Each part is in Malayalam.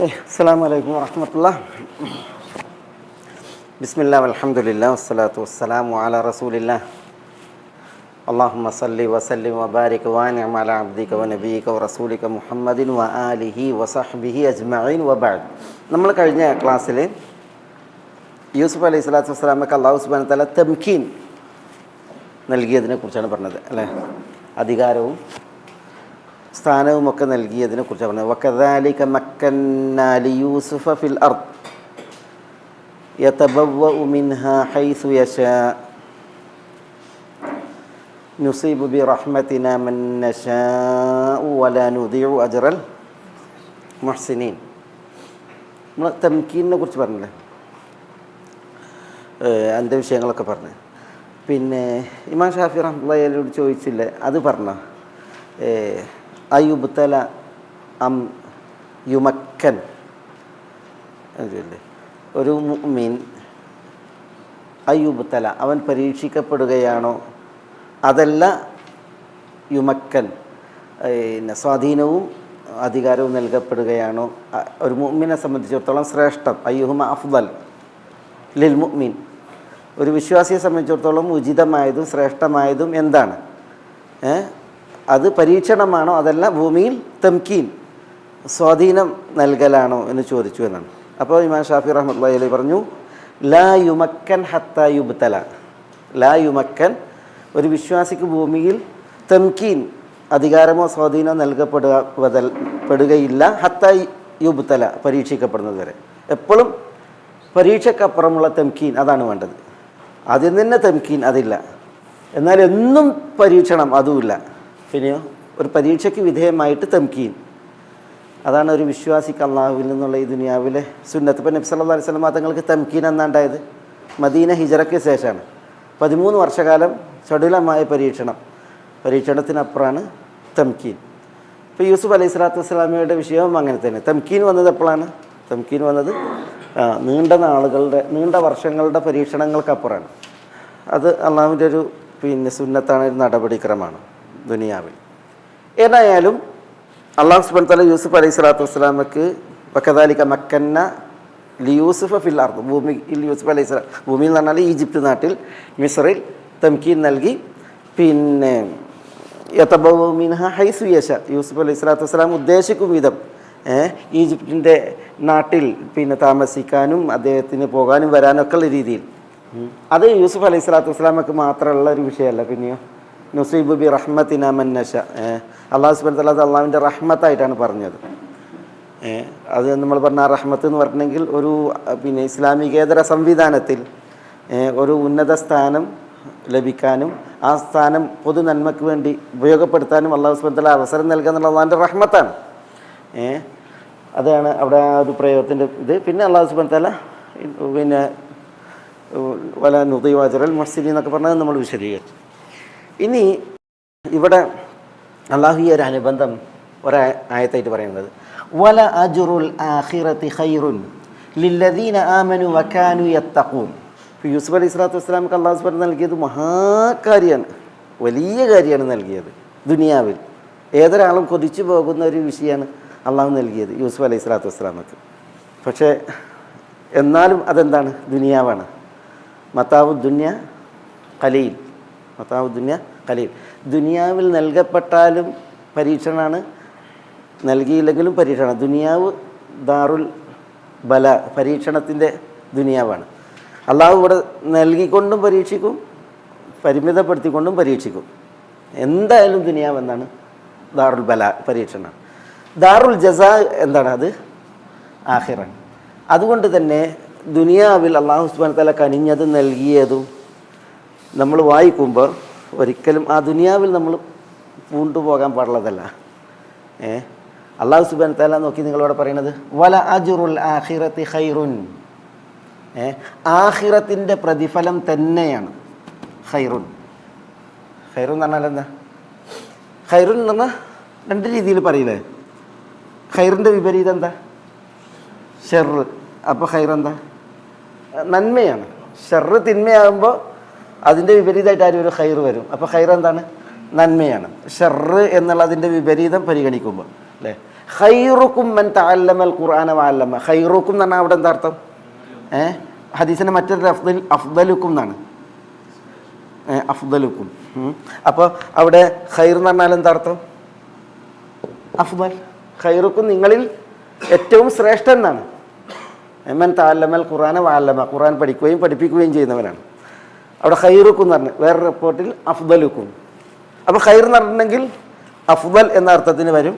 അസ്സലാമു അലൈക്കും വറഹ്മത്തുള്ളാഹി. ബിസ്മില്ലാഹി വൽഹംദുലില്ലാഹി വസ്സലാത്തു വസ്സലാമു അലാ റസൂലില്ലാഹ്. അല്ലാഹുമ്മ സല്ലി വസല്ലിം വബാരിക് വഅൻഇം അലാ അബ്ദിക വനബിയിക വറസൂലിക മുഹമ്മദിൻ വആലിഹി വസഹ്ബിഹി അജ്മഈൻ വബഅദ്. നമ്മൾ കഴിഞ്ഞ ക്ലാസ്സിൽ യൂസുഫ് അലൈഹി സ്വലാത്തു വസ്സലാമക്ക് അല്ലാഹു സുബ്ഹാനഹു വ തആല തംകീൻ നൽകിയതിനെ കുറിച്ചാണ് പറഞ്ഞത് അല്ലേ. അധികാരവും സ്ഥാനവുമൊക്കെ നൽകിയതിനെ കുറിച്ച് പറഞ്ഞത്. വകദാലിക മക്കന്നാ ലിയൂസുഫ ഫിൽ അർദ് യതബവ്വഉ മിൻഹാ ഹൈസു യശാ നുസീബു ബിറഹ്മതിനാ മൻ നശാഉ വലാ നുദിഉ അജ്റൽ മുഹ്സിനീൻ. നമ്മൾ തംകീനിനെ കുറിച്ച് പറഞ്ഞില്ലേ, അതിൻ്റെ വിഷയങ്ങളൊക്കെ പറഞ്ഞു. പിന്നെ ഇമാം ഷാഫി റഹ്മത്തുള്ളാഹി അലൈഹിയോട് ചോദിച്ചില്ലേ, അത് പറഞ്ഞ അയുബ്തല അം യുമക്കൻ. ഒരു മുഅ്മിൻ അയുബ്തല അവൻ പരീക്ഷിക്കപ്പെടുകയാണോ, അതല്ല യുമക്കൻ സ്വാധീനവും അധികാരവും നൽകപ്പെടുകയാണോ. ഒരു മുഅ്മിനെ സംബന്ധിച്ചിടത്തോളം ശ്രേഷ്ഠം അയ്യുഹുമ അഫ്ദൽ ലിൽ മുഅ്മിൻ, ഒരു വിശ്വാസിയെ സംബന്ധിച്ചിടത്തോളം ഉചിതമായതും ശ്രേഷ്ഠമായതും എന്താണ്? അത് പരീക്ഷണമാണോ, അതല്ല ഭൂമിയിൽ തംകീൻ സ്വാധീനം നൽകലാണോ എന്ന് ചോദിച്ചു എന്നാണ്. അപ്പോൾ ഇമാം ഷാഫി റഹ്മത്തുള്ളാഹി അലൈഹി പറഞ്ഞു, ലാ യുമക്കൻ ഹത്താ യുബ്തല. ലാ യുമക്കൻ, ഒരു വിശ്വാസിക്ക് ഭൂമിയിൽ തംകീൻ അധികാരമോ സ്വാധീനമോ നൽകപ്പെടുകയില്ല ഹത്താ യുബ്തല, പരീക്ഷിക്കപ്പെടുന്നത് വരെ. എപ്പോഴും പരീക്ഷക്കപ്പുറമുള്ള തംകീൻ അതാണ് വേണ്ടത്. ആദ്യം തന്നെ തംകീൻ അതില്ല, എന്നാൽ എന്നും പരീക്ഷണം അതുമില്ല. പിന്നെയോ ഒരു പരീക്ഷയ്ക്ക് വിധേയമായിട്ട് തംകീൻ, അതാണ് ഒരു വിശ്വാസിക്ക് അള്ളാഹുവിൽ നിന്നുള്ള ഈ ദുനിയാവിലെ സുന്നത്ത്. ഇപ്പം നബി സല്ലല്ലാഹു അലൈഹി വസല്ലം തങ്ങൾക്ക് തംകീൻ എന്നാണ്ടായത് മദീന ഹിജറയ്ക്ക് ശേഷമാണ്. 13 വർഷക്കാലം ചടുലമായ പരീക്ഷണത്തിനപ്പുറമാണ് തംകീൻ. ഇപ്പോൾ യൂസുഫ് അലൈഹി സ്വലാത്തു വസ്സലാമയുടെ വിഷയവും അങ്ങനെ തന്നെ. തംകീൻ വന്നത് എപ്പോഴാണ്? തംകീൻ വന്നത് നീണ്ട വർഷങ്ങളുടെ പരീക്ഷണങ്ങൾക്കപ്പുറമാണ്. അത് അള്ളാഹുവിൻ്റെ ഒരു സുന്നത്താണ്, ഒരു നടപടിക്രമമാണ് ദുനിയാവിൽ. ഏതായാലും അള്ളാഹു സുബ്ഹാനഹു വ തആല യൂസുഫ് അലൈഹി സ്വലാത്തു വസ്സലാമക്ക് വകദാലിക മക്കന്ന ലിയൂസുഫ ഫിൽ അർദ്, ഭൂമിയിൽ യൂസുഫ് അലൈഹി സ്വലാം, ഭൂമിയിൽ എന്ന് പറഞ്ഞാൽ ഈജിപ്ത് നാട്ടിൽ മിസ്റിൽ തംകീൻ നൽകി. പിന്നെ യതബവ്വഉ മിൻഹാ ഹൈസു യശാ, യൂസുഫ് അലൈഹി സ്വലാത്തു വസ്സലാം ഉദ്ദേശിക്കും വിധം ഈജിപ്തിൻ്റെ നാട്ടിൽ താമസിക്കാനും അദ്ദേഹത്തിന് പോകാനും വരാനൊക്കെ ഉള്ള രീതിയിൽ. അത് യൂസുഫ് അലൈഹി സ്വലാത്തു വസ്സലാമക്ക് മാത്രമുള്ള ഒരു വിഷയമല്ല. പിന്നെയോ നുസീബു ബി റഹ്മതിനാ മൻ നശാ, അല്ലാഹു സുബ്ഹാനഹു വ തആല അള്ളാഹുവിൻ്റെ റഹ്മത്തായിട്ടാണ് പറഞ്ഞത്. അത് നമ്മൾ പറഞ്ഞ ആ റഹ്മത്ത് എന്ന് പറഞ്ഞെങ്കിൽ ഒരു ഇസ്ലാമികേതര സംവിധാനത്തിൽ ഒരു ഉന്നത സ്ഥാനം ലഭിക്കാനും ആ സ്ഥാനം പൊതു നന്മയ്ക്ക് വേണ്ടി ഉപയോഗപ്പെടുത്താനും അല്ലാഹു സുബ്ഹാനഹു വ തആല അവസരം നൽകുക എന്നുള്ള അള്ളാഹുവിൻ്റെ റഹ്മത്താണ്. അതാണ് അവിടെ ആ ഒരു പ്രയോഗത്തിൻ്റെ ഇത്. പിന്നെ അല്ലാഹു സുബ്ഹാനഹു വ തആല വലാ നുദിഉ അജ്റൽ മുഹ്സിനീൻ എന്നൊക്കെ പറഞ്ഞത് നമ്മൾ വിശദീകരിച്ചു. ഇനി ഇവിടെ അള്ളാഹു ഈ ഒരു അനുബന്ധം ഒരായത്തായിട്ട് പറയുന്നത്, വല അജ്റുൽ ആഖിറതി ഖൈറുൻ ലില്ലദീന ആമനു വകാനു യത്തഖൂൻ. യൂസുഫ് അലൈഹി സ്വലാത്തു വസ്സലാമക്ക് അള്ളാഹു സുബ്ഹാനഹു നൽകിയത് മഹാകാര്യമാണ്, വലിയ കാര്യമാണ് നൽകിയത്. ദുനിയാവിൽ ഏതൊരാളും കൊതിച്ചു പോകുന്ന ഒരു വിഷയമാണ് അള്ളാഹു നൽകിയത് യൂസുഫ് അലൈഹി സ്വലാത്തു വസ്സലാമക്ക്. പക്ഷേ എന്നാലും അതെന്താണ്? ദുനിയാവാണ്. മതാവു ദുനിയ ഖലീൽ, മതാവു ദുനിയ ഖലീൽ. ദുനിയാവിൽ നൽകപ്പെട്ടാലും പരീക്ഷണമാണ്, നൽകിയില്ലെങ്കിലും പരീക്ഷണം. ദുനിയാവ് ദാറുൽ ബല, പരീക്ഷണത്തിൻ്റെ ദുനിയാവാണ്. അള്ളാഹു ഇവിടെ നൽകിക്കൊണ്ടും പരീക്ഷിക്കും, പരിമിതപ്പെടുത്തിക്കൊണ്ടും പരീക്ഷിക്കും. എന്തായാലും ദുനിയാവ് എന്താണ്? ദാറുൽ ബല, പരീക്ഷണം. ദാറുൽ ജസാ എന്താണ്? അത് ആഖിറൻ. അതുകൊണ്ട് തന്നെ ദുനിയാവിൽ അള്ളാഹു സുബ്ഹാനഹു വ തആല കനിഞ്ഞതും നൽകിയതും നമ്മൾ വായിക്കുമ്പോൾ ഒരിക്കലും ആ ദുനിയാവിൽ നമ്മൾ പൂണ്ടുപോകാൻ പാടുള്ളതല്ല. അള്ളാഹു സുബ്ഹാനഹു വ തആല നോക്കി നിങ്ങളോട് പറയുന്നത് വല അജ്റുൽ ആഖിറതി ഖൈറുൻ, ആഖിറത്തിൻ്റെ പ്രതിഫലം തന്നെയാണ് ഖൈറുൻ. ഖൈറുൻ എന്ന് പറഞ്ഞാൽ എന്താ? ഖൈറുൻ എന്ന് പറഞ്ഞാൽ രണ്ട് രീതിയിൽ പറയില്ലേ. ഖൈറിൻ്റെ വിപരീതം എന്താ? ഷെറ്. അപ്പോൾ ഖൈർ എന്താ? നന്മയാണ്. ഷെറ് തിന്മയാകുമ്പോൾ അതിൻ്റെ വിപരീതമായിട്ട് ആരും ഒരു ഖൈർ വരും. അപ്പോൾ ഖൈർ എന്താണ്? നന്മയാണ്. ഷർറ് എന്നുള്ളതിൻ്റെ വിപരീതം പരിഗണിക്കുമ്പോൾ അല്ലേ. ഖൈറുക്കും മൻ തഅല്ലമൽ ഖുർആന വഅല്ലമ. ഖൈറുക്കും എന്ന് പറഞ്ഞാൽ അവിടെ എന്താ അർത്ഥം? ഹദീസിൻ്റെ മറ്റൊരു അഫ്ദലുക്കും എന്നാണ്. അഫ്ദലുക്കും. അപ്പോൾ അവിടെ ഖൈർ എന്ന് പറഞ്ഞാൽ എന്താ അർത്ഥം? അഫ്ദൽ. ഖൈറുക്കും നിങ്ങളിൽ ഏറ്റവും ശ്രേഷ്ഠൻ എന്നാണ്. മൻ തഅല്ലമൽ ഖുർആന വഅല്ലമ, ഖുർആൻ പഠിക്കുകയും പഠിപ്പിക്കുകയും ചെയ്യുന്നവരാണ്. അവിടെ ഖൈറുക്കും എന്ന് പറഞ്ഞു, വേറെ റിപ്പോർട്ടിൽ അഫ്ദലുക്കും. അപ്പോൾ ഖൈർ എന്ന് പറഞ്ഞിട്ടുണ്ടെങ്കിൽ അഫ്ദൽ എന്ന അർത്ഥത്തിന് വരും,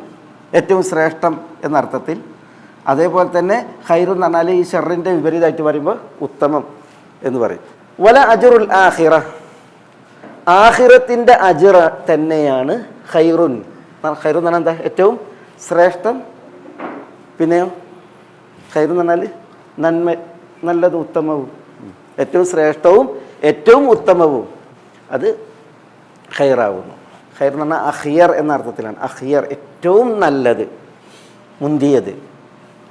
ഏറ്റവും ശ്രേഷ്ഠം എന്ന അർത്ഥത്തിൽ. അതേപോലെ തന്നെ ഖൈർ എന്ന് പറഞ്ഞാൽ ഈ ഷർറിൻ്റെ വിപരീതമായിട്ട് പറയുമ്പോൾ ഉത്തമം എന്ന് പറയും. വല അജ്റുൽ ആഖിറ, ആഖിറത്തിൻ്റെ അജ്റ തന്നെയാണ് ഖൈറുൻ. ഖൈർ എന്ന് പറഞ്ഞാൽ എന്താ? ഏറ്റവും ശ്രേഷ്ഠം. പിന്നെയോ ഖൈർ എന്ന് പറഞ്ഞാൽ നന്മ, നല്ലത്, ഉത്തമവും. ഏറ്റവും ശ്രേഷ്ഠവും ഏറ്റവും ഉത്തമവും അത് ഖൈറാവുന്നു. ഖൈർ എന്ന് പറഞ്ഞാൽ അഖിയർ എന്ന അർത്ഥത്തിലാണ്. അഖിയർ ഏറ്റവും നല്ലത്, മുന്തിയത്.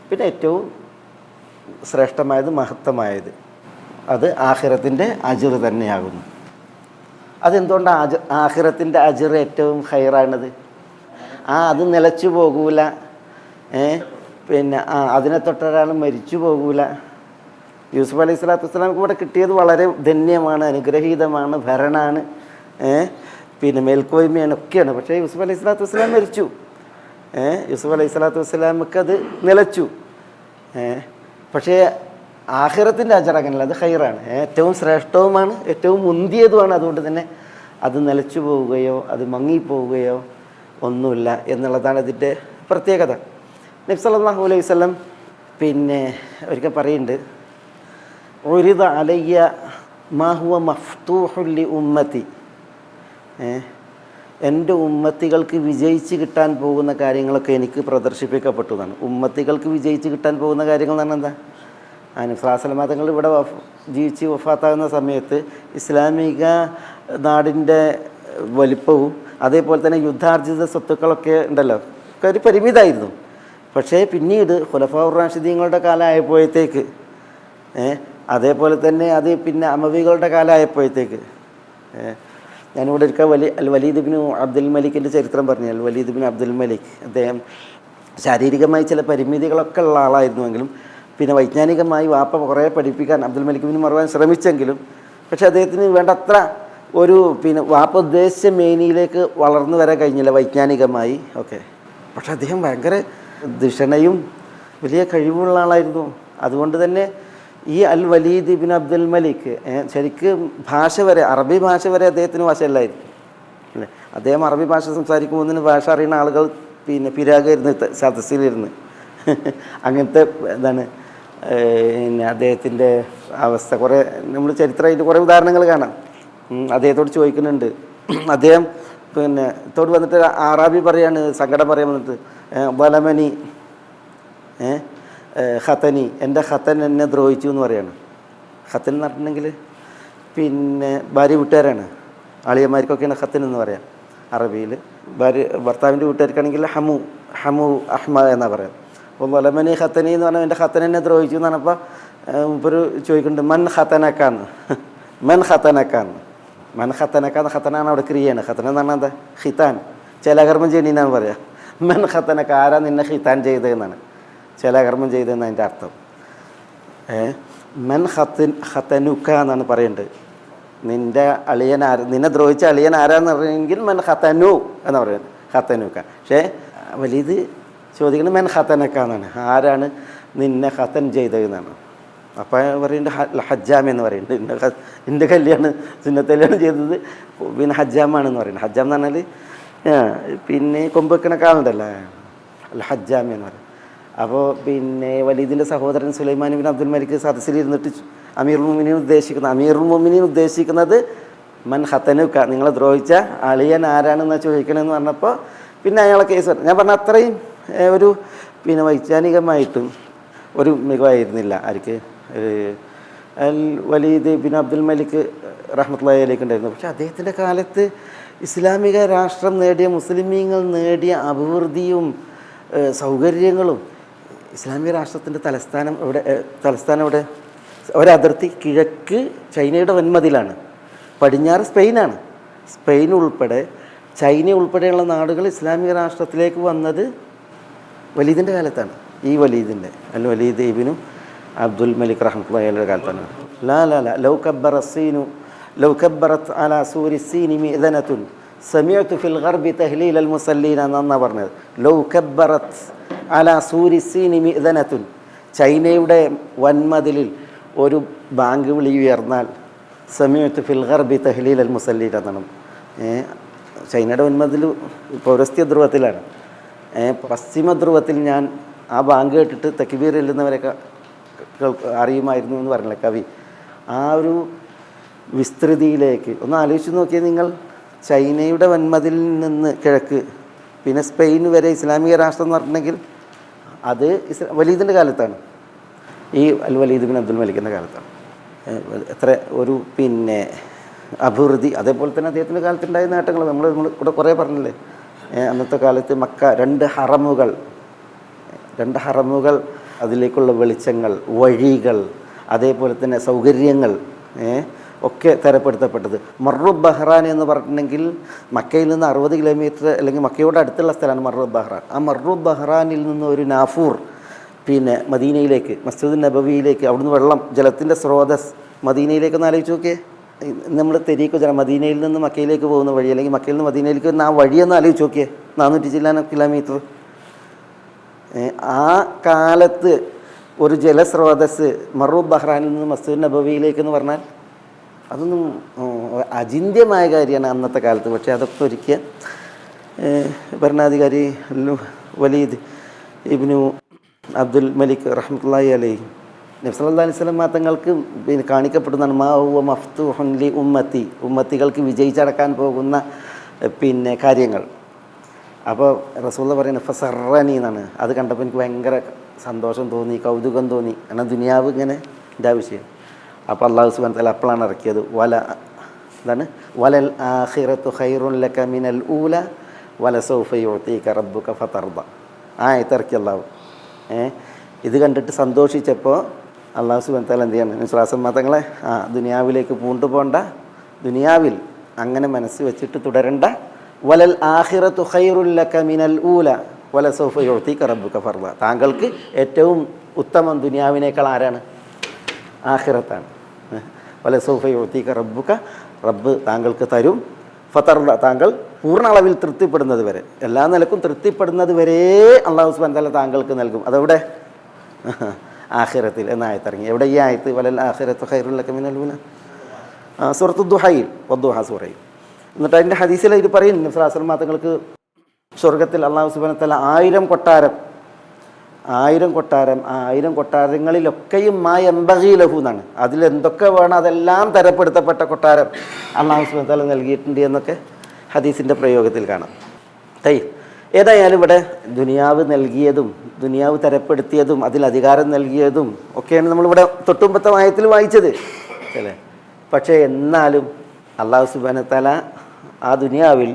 പിന്നെ ഏറ്റവും ശ്രേഷ്ഠമായത്, മഹത്തമായത്, അത് ആഖിറത്തിൻ്റെ അജ്ർ തന്നെയാകുന്നു. അതെന്തുകൊണ്ടാണ് ആഖിറത്തിൻ്റെ അജ്ർ ഏറ്റവും ഖൈറാണത്? അത് നിലച്ചു പോകൂല. പിന്നെ അതിനെ തൊട്ടൊരാൾ മരിച്ചു പോകൂല. യൂസുഫ് അലൈഹി സ്വലാത്തു വസ്സലാമക്ക് ഇവിടെ കിട്ടിയത് വളരെ ധന്യമാണ്, അനുഗ്രഹീതമാണ്, ഭരണമാണ്, പിന്നെ മേൽക്കോയ്മയാണ്, ഒക്കെയാണ്. പക്ഷേ യൂസുഫ് അലൈഹി സ്വലാത്തു വസ്സലാം മരിച്ചു. യൂസുഫ് അലൈഹി സ്വലാത്തു വസ്സലാമക്ക് അത് നിലച്ചു. പക്ഷേ ആഖിറത്തിൻ്റെ അജ്ർ അങ്ങനെയല്ല, അത് ഖൈറാണ്, ഏറ്റവും ശ്രേഷ്ഠവുമാണ്, ഏറ്റവും മുന്തിയതുമാണ്. അതുകൊണ്ട് തന്നെ അത് നിലച്ചു പോവുകയോ അത് മങ്ങിപ്പോവുകയോ ഒന്നുമില്ല എന്നുള്ളതാണ് ഇതിൻ്റെ പ്രത്യേകത. നബി സല്ലല്ലാഹു അലൈഹി വസല്ലം പിന്നെ ഒരിക്കൽ പറയുന്നുണ്ട്, ഉരിദ അലയ്യ മാ ഹുവ മഫ്തൂഹുൻ ലി ഉമ്മത്തി, എൻ്റെ ഉമ്മത്തികൾക്ക് വിജയിച്ച് കിട്ടാൻ പോകുന്ന കാര്യങ്ങളൊക്കെ എനിക്ക് പ്രദർശിപ്പിക്കപ്പെട്ടു എന്നാണ്. ഉമ്മത്തികൾക്ക് വിജയിച്ച് കിട്ടാൻ പോകുന്ന കാര്യങ്ങൾ എന്ന് പറഞ്ഞാൽ എന്താ? നബി തങ്ങൾ ഇവിടെ ജീവിച്ച് വഫാത്താകുന്ന സമയത്ത് ഇസ്ലാമിക നാടിൻ്റെ വലിപ്പവും അതേപോലെ തന്നെ യുദ്ധാർജിത സ്വത്തുക്കളൊക്കെ ഉണ്ടല്ലോ, ഒക്കെ ഒരു പരിമിതമായിരുന്നു. പക്ഷേ പിന്നീട് ഖുലഫാഉർ റാഷിദീങ്ങളുടെ കാലമായപ്പോഴത്തേക്ക്, അതേപോലെ തന്നെ അത് പിന്നെ അമവികളുടെ കാലമായപ്പോഴത്തേക്ക്, ഞാനിവിടെ ഒരിക്കൽ വലീദ് ഇബ്നു അബ്ദുൽ മലിക്കിൻ്റെ ചരിത്രം പറഞ്ഞു. വലീദ് ഇബ്നു അബ്ദുൽ മലിക് അദ്ദേഹം ശാരീരികമായി ചില പരിമിതികളൊക്കെ ഉള്ള ആളായിരുന്നുവെങ്കിലും പിന്നെ വൈജ്ഞാനികമായി വാപ്പ കുറേ പഠിപ്പിക്കാൻ അബ്ദുൽ മലിക് ബിൻ മർവാൻ ശ്രമിച്ചെങ്കിലും പക്ഷേ അദ്ദേഹത്തിന് വേണ്ടത്ര ഒരു പിന്നെ വാപ്പ ഉദ്ദേശിച്ച മേനിയിലേക്ക് വളർന്നു വരാൻ കഴിഞ്ഞില്ല വൈജ്ഞാനികമായി ഒക്കെ. പക്ഷെ അദ്ദേഹം ഭയങ്കര ധിഷണയും വലിയ കഴിവുള്ള ആളായിരുന്നു. അതുകൊണ്ട് തന്നെ ഈ അൽ വലീദ് ഇബ്നു അബ്ദുൽ മലിക് ശരിക്കും ഭാഷ വരെ, അറബി ഭാഷ വരെ അദ്ദേഹത്തിന് വശമല്ലായിരുന്നു അല്ലേ. അദ്ദേഹം അറബി ഭാഷ സംസാരിക്കുമ്പോൾ ഭാഷ അറിയുന്ന ആളുകൾ പിന്നെ പിരാഗായിരുന്നു സദസ്സിലിരുന്ന്. അങ്ങനത്തെ എന്താണ് പിന്നെ അദ്ദേഹത്തിൻ്റെ അവസ്ഥ. കുറേ നമ്മൾ ചരിത്രമായിട്ട് കുറേ ഉദാഹരണങ്ങൾ കാണാം. അദ്ദേഹത്തോട് ചോദിക്കുന്നുണ്ട്, അദ്ദേഹം പിന്നെ തോട് വന്നിട്ട് ആറാബി പറയാണ്, സങ്കടം പറയാൻ വന്നിട്ട്, ബലമനി ഖത്തനി, എൻ്റെ ഖത്തൻ എന്നെ ദ്രോഹിച്ചു എന്ന് പറയാണ്. ഖത്തൻ എന്ന് പറഞ്ഞിട്ടുണ്ടെങ്കിൽ പിന്നെ ഭാര്യ വീട്ടുകാരാണ്, അളിയന്മാർക്കൊക്കെയാണ് ഖത്തൻ എന്ന് പറയാം അറബിയിൽ. ഭർത്താവിൻ്റെ വീട്ടുകാർക്കാണെങ്കിൽ ഹമു അഹ്മ എന്നാണ് പറയാം. അപ്പോൾ ബലമനി ഖത്തനി എന്ന് പറഞ്ഞാൽ എൻ്റെ ഖത്തൻ എന്നെ ദ്രോഹിച്ചു എന്ന് പറഞ്ഞപ്പോൾ ഒരു ചോദിക്കുന്നുണ്ട്, മൻ ഖത്തനക്കാന്ന്, മൻ ഖത്തനക്കാന്ന്. മൻ ഖത്തനക്കാന്ന്, ഖത്തനാണ് അവിടെ ക്രിയയാണ്. ഖത്തന എന്ന് പറഞ്ഞാൽ എന്താ? ഖിത്താൻ, ചിലകർമ്മം ചെയ്യണമെന്നാണ് പറയാം. മൻ ഖത്തനക്ക, ആരാ നിന്നെ ഖിത്താൻ ചെയ്തതെന്നാണ്, ചിലകർമ്മം ചെയ്തതെന്ന് അതിൻ്റെ അർത്ഥം. മൻ ഖത്തനുക്ക എന്നാണ് പറയേണ്ടത്. നിൻ്റെ അളിയൻ നിന്നെ ദ്രോഹിച്ച അളിയൻ ആരാന്ന് പറയുമെങ്കിൽ മൻ ഖത്തനു എന്ന് പറയുന്നത്, ഖത്തനുക്ക. പക്ഷേ വലിയത് ചോദിക്കുന്നത് മൻ ഖത്തനക്ക എന്നാണ്, ആരാണ് നിന്നെ ഖത്തൻ ചെയ്തതെന്നാണ്. അപ്പോൾ പറയുന്നുണ്ട് ഹജ്ജാം എന്ന് പറയുന്നുണ്ട്, എൻ്റെ കല്യാണം സുന്നത്ത് കല്യാണം ചെയ്തത് പിന്നെ ഹജ്ജാമാണെന്ന് പറയുന്നത്. ഹജ്ജാം എന്ന് പറഞ്ഞാൽ പിന്നെ കൊമ്പ് വെക്കണ കാലുണ്ടല്ലോ, അല്ല ഹജ്ജാം എന്ന് പറയും. അപ്പോൾ പിന്നെ വലീദിൻ്റെ സഹോദരൻ സുലൈമാൻ ബിൻ അബ്ദുൽ മലിക് സദസ്സിലിരുന്നിട്ട് അമീറുൽ മുഅ്മിനീൻ ഉദ്ദേശിക്കുന്നത് മൻ ഖത്തനുക, നിങ്ങളെ ദ്രോഹിച്ച അളിയൻ ആരാണെന്നാണ് ചോദിക്കണമെന്ന് പറഞ്ഞപ്പോൾ പിന്നെ അയാളെ കേസ് പറഞ്ഞു. ഞാൻ പറഞ്ഞ അത്രയും ഒരു പിന്നെ വൈജ്ഞാനികമായിട്ടും ഒരു മികവായിരുന്നില്ല ആർക്ക്, വലീദ് ബിൻ അബ്ദുൽ മലിക് റഹ്മത്തുള്ളാഹി അലൈഹി ഉണ്ടായിരുന്നു. പക്ഷേ അദ്ദേഹത്തിൻ്റെ കാലത്ത് ഇസ്ലാമിക രാഷ്ട്രം നേടിയ, മുസ്ലിമീങ്ങൾ നേടിയ അഭിവൃദ്ധിയും സൗകര്യങ്ങളും, ഇസ്ലാമിക രാഷ്ട്രത്തിൻ്റെ തലസ്ഥാനം എവിടെ? ഒരതിർത്തി കിഴക്ക് ചൈനയുടെ വൻമതിലാണ്, പടിഞ്ഞാറ് സ്പെയിനാണ്. സ്പെയിൻ ഉൾപ്പെടെ ചൈന ഉൾപ്പെടെയുള്ള നാടുകൾ ഇസ്ലാമിക രാഷ്ട്രത്തിലേക്ക് വന്നത് വലീദിൻ്റെ കാലത്താണ്. ഈ വലീദിൻ്റെ അൽ വലീദ് ഇബ്നു അബ്ദുൽ മലിക് റഹ്മത്തുള്ളാഹി അലൈഹിയുടെ കാലത്താണ്. ലാ ലാ ലാ ലൗ കബ്ബറത് അലാ സൂരി സീനി മിഅ്ദനത്തുൻ സമീഅതു ഫിൽ ഗർബി തഹ്ലീൽ അൽ മുസല്ലീന എന്നാണ് പറഞ്ഞത്. ലൗ കബ്ബറത് അലാ സൂരി സീനി മിഅ്ദനത്തുൻ, ചൈനയുടെ വൻമതിലിൽ ഒരു ബാങ്ക് വിളി ഉയർന്നാൽ സമീഅതു ഫിൽ ഗർബി തഹ്ലീൽ അൽ മുസല്ലീന എന്നാണ്. ചൈനയുടെ വൻമതിൽ പൗരസ്ത്യ ധ്രുവത്തിലാണ്. പശ്ചിമ ധ്രുവത്തിൽ ഞാൻ ആ ബാങ്ക് കേട്ടിട്ട് തക്ബീർ ചെല്ലുന്നവരൊക്കെ അറിയുമായിരുന്നു എന്ന് പറഞ്ഞില്ലേ കവി. ആ ഒരു വിസ്തൃതിയിലേക്ക് ഒന്ന് ആലോചിച്ച് നോക്കിയാൽ നിങ്ങൾ, ചൈനയുടെ വൻമതിലിൽ നിന്ന് കിഴക്ക്, പിന്നെ സ്പെയിൻ വരെ ഇസ്ലാമിക രാഷ്ട്രം എന്ന് പറഞ്ഞിട്ടുണ്ടെങ്കിൽ അത് വലീദിൻ്റെ കാലത്താണ്. ഈ അൽ വലീദ് ബിൻ അബ്ദുൽ മലിക്കിൻ്റെ കാലത്താണ്. എത്ര ഒരു പിന്നെ അഭിവൃദ്ധി. അതേപോലെ തന്നെ അദ്ദേഹത്തിൻ്റെ കാലത്തുണ്ടായ നേട്ടങ്ങൾ നമ്മൾ ഇവിടെ കുറേ പറഞ്ഞില്ലേ. അന്നത്തെ കാലത്ത് മക്ക രണ്ട് ഹറമുകൾ, അതിലേക്കുള്ള വെളിച്ചങ്ങൾ, വഴികൾ, അതേപോലെ തന്നെ സൗകര്യങ്ങൾ ഒക്കെ തരപ്പെടുത്തപ്പെട്ടത്. മർറുബ് ബഹ്റാൻ എന്ന് പറഞ്ഞിട്ടുണ്ടെങ്കിൽ മക്കയിൽ നിന്ന് 60 കിലോമീറ്റർ അല്ലെങ്കിൽ മക്കയോട് അടുത്തുള്ള സ്ഥലമാണ് മർറുബ് ബഹ്റാൻ. ആ മർറുബ് ബഹ്റാനിൽ നിന്ന് ഒരു നാഫൂർ പിന്നെ മദീനയിലേക്ക്, മസ്ജിദ് നബവിയിലേക്ക്, അവിടുന്ന് വെള്ളം, ജലത്തിൻ്റെ സ്രോതസ് മദീനയിലേക്കൊന്ന് ആലോചിച്ച് നോക്കിയേ. നമ്മൾ തെരീക്ക് ജനം മദീനയിൽ നിന്ന് മക്കയിലേക്ക് പോകുന്ന വഴി, അല്ലെങ്കിൽ മക്കയിൽ നിന്ന് മദീനയിലേക്ക് വരുന്ന ആ വഴിയൊന്ന് ആലോചിച്ച് നോക്കിയേ. 400 ചില്ലാനം കിലോമീറ്റർ. ആ കാലത്ത് ഒരു ജലസ്രോതസ് മറൂബ് ബഹ്റാനിൽ നിന്ന് മസ്ജിദ് നബവിയിലേക്ക് എന്ന് പറഞ്ഞാൽ അതൊന്നും അചിന്ത്യമായ കാര്യമാണ് അന്നത്തെ കാലത്ത്. പക്ഷേ അതൊക്കെ ഒരിക്കൽ ഭരണാധികാരി വലീദ് ഇബ്നു അബ്ദുൽ മലിക് റഹ്മത്തുള്ളാഹി അലൈഹി നബി സല്ലല്ലാഹു അലൈഹി വസല്ലം തങ്ങൾക്ക് പിന്നെ കാണിക്കപ്പെടുന്നതാണ് മാ ഹുവ മഫ്തൂഹുൻ ലി ഉമ്മത്തികൾക്ക് വിജയിച്ചടക്കാൻ പോകുന്ന പിന്നെ കാര്യങ്ങൾ. അപ്പോൾ റസൂലുള്ള പറയുന്നത് ഫസറനി എന്നാണ്. അത് കണ്ടപ്പോൾ എനിക്ക് ഭയങ്കര സന്തോഷം തോന്നി, കൗതുകം തോന്നി. കാരണം ദുനിയാവ് ഇങ്ങനെ എൻ്റെ ആവശ്യം. അപ്പോൾ അല്ലാഹു സുബ്ഹാനഹു വ തആല അപ്പോഴാണ് ഇറക്കിയത് വലൽ ആഖിറത്തു ഖൈറുൻ ലക മിനൽ ഊല വലസൗഫ യുഅതീക റബ്ബുക ഫതർദ. ഇറക്കി അല്ലാഹു. ഇത് കണ്ടിട്ട് സന്തോഷിച്ചപ്പോൾ അല്ലാഹു സുബ്ഹാനഹു വ തആല എന്ത് ചെയ്യണം, വിശ്വാസം മതങ്ങളെ ദുനിയാവിലേക്ക് പൂണ്ടുപോണ്ട, ദുനിയാവിൽ അങ്ങനെ മനസ്സ് വെച്ചിട്ട് തുടരണ്ട. വലൽ ആഖിറത്തു ഖൈറുൻ ലക മിനൽ ഊല വലസൗഫ യുഅതീക റബ്ബുക ഫർദ. താങ്കൾക്ക് ഏറ്റവും ഉത്തമം ദുനിയാവിനേക്കാൾ ആരാണ്? ആഖിറത്താണ്. വലസൗഫ യുഅതീക റബ്ബുക, റബ്ബ് താങ്കൾക്ക് തരും. ഫതർദ, താങ്കൾ പൂർണ്ണ അളവിൽ തൃപ്തിപ്പെടുന്നത് വരെ, എല്ലാ നിലക്കും തൃപ്തിപ്പെടുന്നത് വരെ അല്ലാഹു സുബ്ഹാനഹു വ തആല താങ്കൾക്ക് നൽകും. അതെവിടെ? ആഖിറത്തിൽ എന്ന ആയത്തിറങ്ങി. എവിടെ ഈ ആയത്ത്? വലൽ ആഖിറത്തു ഖൈറുൻ ലക മിനൽ ഊല. സൂറത്തു ദുഹയിൽ, വദ്ദുഹ സൂറയിൽ. എന്നിട്ട് അതിൻ്റെ ഹദീസിൽ ഇത് പറയും, നബി സല്ലല്ലാഹു അലൈഹി വസല്ലം തങ്ങൾക്ക് സ്വർഗത്തിൽ അല്ലാഹു സുബ്ഹാനഹു വ തആല 1000 കൊട്ടാരം, ആ 1000 കൊട്ടാരങ്ങളിലൊക്കെയും മാ യംബഗി ലഹു എന്നാണ്. അതിലെന്തൊക്കെ വേണം അതെല്ലാം തരപ്പെടുത്തപ്പെട്ട കൊട്ടാരം അല്ലാഹു സുബ്ഹാനഹു വ തആല നൽകിയിട്ടുണ്ട് എന്നൊക്കെ ഹദീസിൻ്റെ പ്രയോഗത്തിൽ കാണാം. ഏതായാലും ഇവിടെ ദുനിയാവ് നൽകിയതും ദുനിയാവ് തരപ്പെടുത്തിയതും അതിൽ അധികാരം നൽകിയതും ഒക്കെയാണ് നമ്മളിവിടെ തൊട്ടുമ്പത്തെ ആയത്തിൽ വായിച്ചത് അല്ലേ. പക്ഷേ എന്നാലും അല്ലാഹു സുബ്ഹാനഹു വ തആല ആ ദുനിയാവിൽ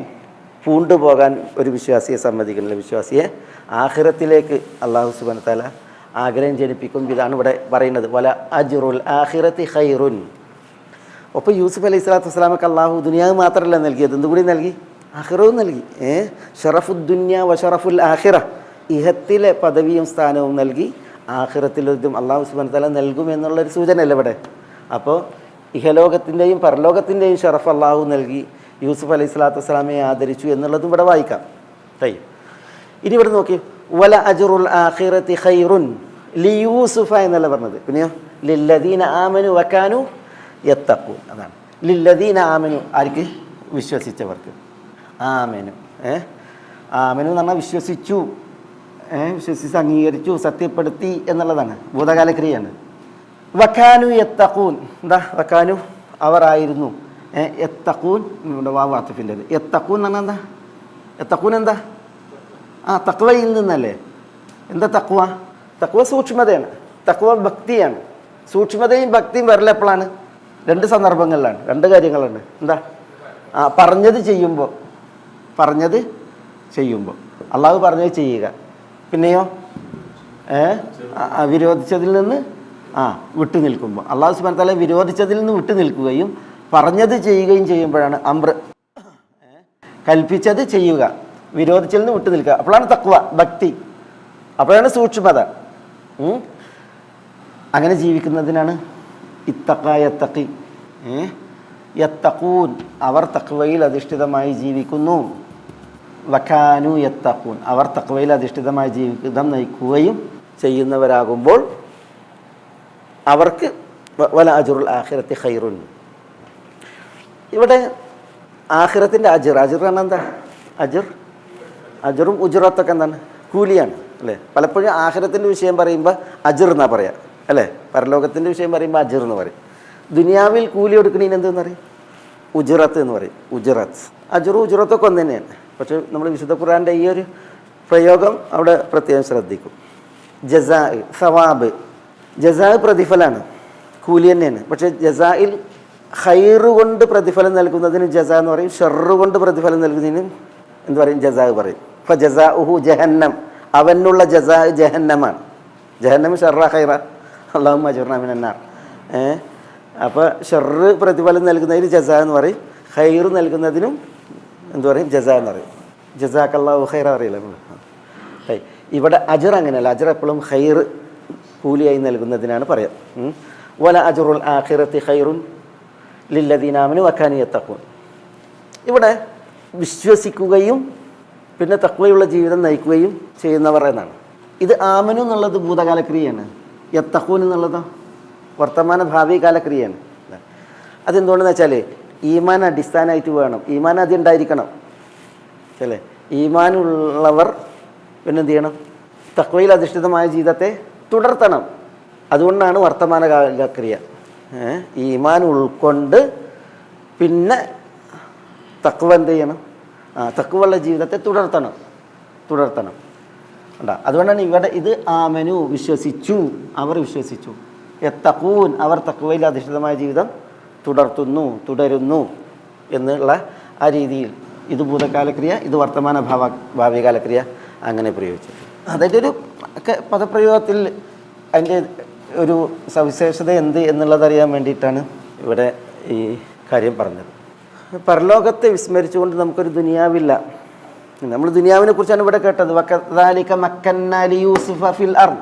പൂണ്ടുപോകാൻ ഒരു വിശ്വാസിയെ സമ്മതിക്കുന്നില്ല. വിശ്വാസിയെ ആഖിറത്തിലേക്ക് അല്ലാഹു സുബ്ഹാനഹു വ തആല ആഗ്രഹം ജനിപ്പിക്കും. ഇതാണ് ഇവിടെ പറയുന്നത്, വല അജ്റുൽ ആഖിറത്തി ഖൈറുൻ. അപ്പോൾ യൂസുഫ് അലൈഹി സ്വലാത്തു വസ്സലാമക്ക് അല്ലാഹു ദുനിയാവ് മാത്രമല്ല നൽകിയത്, എന്തുകൂടി നൽകി? ആഖിറവും നൽകി. ഷറഫുദ്ദുന്യ വ ഷറഫുൽ ആഖിറ, ഇഹത്തിലെ പദവിയും സ്ഥാനവും നൽകി. ആഖിറത്തിലും അല്ലാഹു സുബ്ഹാനഹു വ തആല നൽകും എന്നുള്ളൊരു സൂചനയല്ല ഇവിടെ. അപ്പോൾ ഇഹലോകത്തിൻ്റെയും പരലോകത്തിൻ്റെയും ഷറഫ് അല്ലാഹു നൽകി, യൂസുഫ് അലൈഹി സ്വലാത്തു വസ്സലാമയെ ആദരിച്ചു എന്നുള്ളതും ഇവിടെ വായിക്കാം. ഇനി ഇവിടെ നോക്കി, വല അജ്റുൽ ആഖിറത്തി ഖൈറുൻ ലി യൂസുഫ എന്നല്ല പറഞ്ഞത്. പിന്നെയോ ലില്ലദീന ആമനു വകാനു യത്തഖൂൻ. അതാണ് ലില്ലദീന ആമനു, ആർക്ക്? വിശ്വസിച്ചവർക്ക്. ആമനു ആമനു എന്ന് പറഞ്ഞാൽ വിശ്വസിച്ചു, വിശ്വസിച്ച് അംഗീകരിച്ചു, സത്യപ്പെടുത്തി എന്നുള്ളതാണ്, ഭൂതകാല ക്രിയയാണ്. വകാനു യത്തഖൂൻ, എന്താ വകാനു? അവർ ആയിരുന്നു. യത്തഖൂൻ വാവ് ആത്തിഫിൻ്റെത്. യത്തഖൂൻ എന്ന് പറഞ്ഞാൽ എന്താ? യത്തഖൂൻ എന്താ? തഖ്വയിൽ നിന്നല്ലേ. എന്താ തഖ്വ? തഖ്വ സൂക്ഷ്മതയാണ്. തഖ്വ ഭക്തിയാണ്. സൂക്ഷ്മതയും ഭക്തിയും വരൽ എപ്പോഴാണ്? 2 സന്ദർഭങ്ങളിലാണ്, 2 കാര്യങ്ങളുണ്ട്. എന്താ? പറഞ്ഞത് ചെയ്യുമ്പോൾ അള്ളാഹു പറഞ്ഞത് ചെയ്യുക. പിന്നെയോ വിരോധിച്ചതിൽ നിന്ന് വിട്ടു നിൽക്കുമ്പോൾ. അള്ളാഹു സുബ്ഹാനഹു വ തആല വിരോധിച്ചതിൽ നിന്ന് വിട്ടു നിൽക്കുകയും പറഞ്ഞത് ചെയ്യുകയും ചെയ്യുമ്പോഴാണ് അംർ. കൽപ്പിച്ചത് ചെയ്യുക, വിരോധിച്ചതിൽ നിന്ന് വിട്ടു നിൽക്കുക. അപ്പോഴാണ് തഖ്വ, ഭക്തി. അപ്പോഴാണ് സൂക്ഷ്മത. അങ്ങനെ ജീവിക്കുന്നതിനാണ് ഇത്തഖ യത്തഖി. യത്തഖൂൻ, അവർ തഖ്വയിൽ അധിഷ്ഠിതമായി ജീവിക്കുന്നു. വകാനു യത്തഖൂൻ, അവർ തഖ്വയിൽ അധിഷ്ഠിതമായി ജീവിതം നയിക്കുകയും ചെയ്യുന്നവരാകുമ്പോൾ അവർക്ക് വല അജ്റുൽ ആഖിറത്തി ഖൈറുൻ. ഇവിടെ ആഖിറത്തിൻ്റെ അജ്ർ പറഞ്ഞാൽ എന്താ? അജ്റും ഉജ്റത്തൊക്കെ എന്താണ്? കൂലിയാണ് അല്ലേ? പലപ്പോഴും ആഖിറത്തിൻ്റെ വിഷയം പറയുമ്പോൾ അജ്ർ എന്നാ പറയാം അല്ലേ? പരലോകത്തിൻ്റെ വിഷയം പറയുമ്പോൾ അജ്ർ എന്ന് പറയും. ദുനിയാവിൽ കൂലി കൊടുക്കണേന് എന്തെന്ന് പറയും? ഉജ്റത്ത് എന്ന് പറയും. ഉജ്റത്ത്, അജ്റും ഉജ്റത്തൊക്കെ ഒന്ന് തന്നെയാണ്. പക്ഷേ നമ്മൾ വിശുദ്ധ ഖുർആൻ്റെ ഈ ഒരു പ്രയോഗം അവിടെ പ്രത്യേകം ശ്രദ്ധിക്കും. ജസാ, സവാബ്. ജസാ പ്രതിഫലമാണ്, കൂലി തന്നെയാണ്. പക്ഷേ ജസായിൽ ഖൈറ് കൊണ്ട് പ്രതിഫലം നൽകുന്നതിന് ജസാ എന്ന് പറയും, ഷർറ് കൊണ്ട് പ്രതിഫലം നൽകുന്നതിനും എന്ത് പറയും? ജസാ പറയും. അപ്പോൾ ജസാഉഹു ജഹന്നം, അവനുള്ള ജസാ ജഹന്നമാണ്. ജഹന്നം ഷർറ ഖൈറ, അല്ലാഹുമ്മ അജ്ർനാ മിനന്നാർ. അപ്പോൾ ഷർറ് പ്രതിഫലം നൽകുന്നതിന് ജസാ എന്ന് പറയും, ഖൈറ് നൽകുന്നതിനും എന്ത് പറയും? ജസാ എന്ന് പറയും. ജസാക്കല്ലാഹു ഖൈറ അറിയില്ല. ഇവിടെ അജ്ർ അങ്ങനെയല്ല. അജ്ർ എപ്പോഴും ഖൈറ് കൂലിയായി നൽകുന്നതിനാണ് പറയാം. വല അജ്റുൽ ആഖിറത്തി ഖൈറുൻ ലില്ലദീന ആമനു വകാനു യത്തഖൂൻ. ഇവിടെ വിശ്വസിക്കുകയും പിന്നെ തഖ്വയുള്ള ജീവിതം നയിക്കുകയും ചെയ്യുന്നവർ എന്നാണ്. ഇത് ആമനു എന്നുള്ളത് ഭൂതകാല ക്രിയയാണ്, യത്തഖൂൻ എന്നുള്ളത് വർത്തമാന ഭാവി കാലക്രിയയാണ്. അതെന്തുകൊണ്ടെന്ന് വെച്ചാൽ ഈമാൻ അടിസ്ഥാനമായിട്ട് വേണം, ഈമാൻ ആദ്യം ഉണ്ടായിരിക്കണം അല്ലേ? ഈമാനുള്ളവർ പിന്നെന്ത് ചെയ്യണം? തഖ്വയിൽ അധിഷ്ഠിതമായ ജീവിതത്തെ തുടർത്തണം. അതുകൊണ്ടാണ് വർത്തമാന കാലക്രിയ. ഈമാൻ ഉൾക്കൊണ്ട് പിന്നെ തഖ്വ എന്ത് ചെയ്യണം? തഖ്വയുള്ള ജീവിതത്തെ തുടർത്തണം. അതുകൊണ്ടാണ് ഇവിടെ ഇത് ആമനു, വിശ്വസിച്ചു, അവർ വിശ്വസിച്ചു. യത്തഖൂൻ, അവർ തഖ്വയിൽ അധിഷ്ഠിതമായ ജീവിതം തുടരുന്നു എന്നുള്ള ആ രീതിയിൽ ഇത് ഭൂതകാലക്രിയ, ഇത് വർത്തമാന ഭാവി കാലക്രിയ അങ്ങനെ പ്രയോഗിച്ചു. അതായത് ഒരു പദപ്രയോഗത്തിൽ അതിൻ്റെ ഒരു സവിശേഷത എന്ത് എന്നുള്ളതറിയാൻ വേണ്ടിയിട്ടാണ് ഇവിടെ ഈ കാര്യം പറഞ്ഞത്. പരലോകത്തെ വിസ്മരിച്ചുകൊണ്ട് നമുക്കൊരു ദുനിയാവില്ല. നമ്മൾ ദുനിയാവിനെ കുറിച്ചാണ് ഇവിടെ കേട്ടത്. വകദാലിക മക്കന്നാ ലിയൂസുഫ ഫിൽ അർദ്.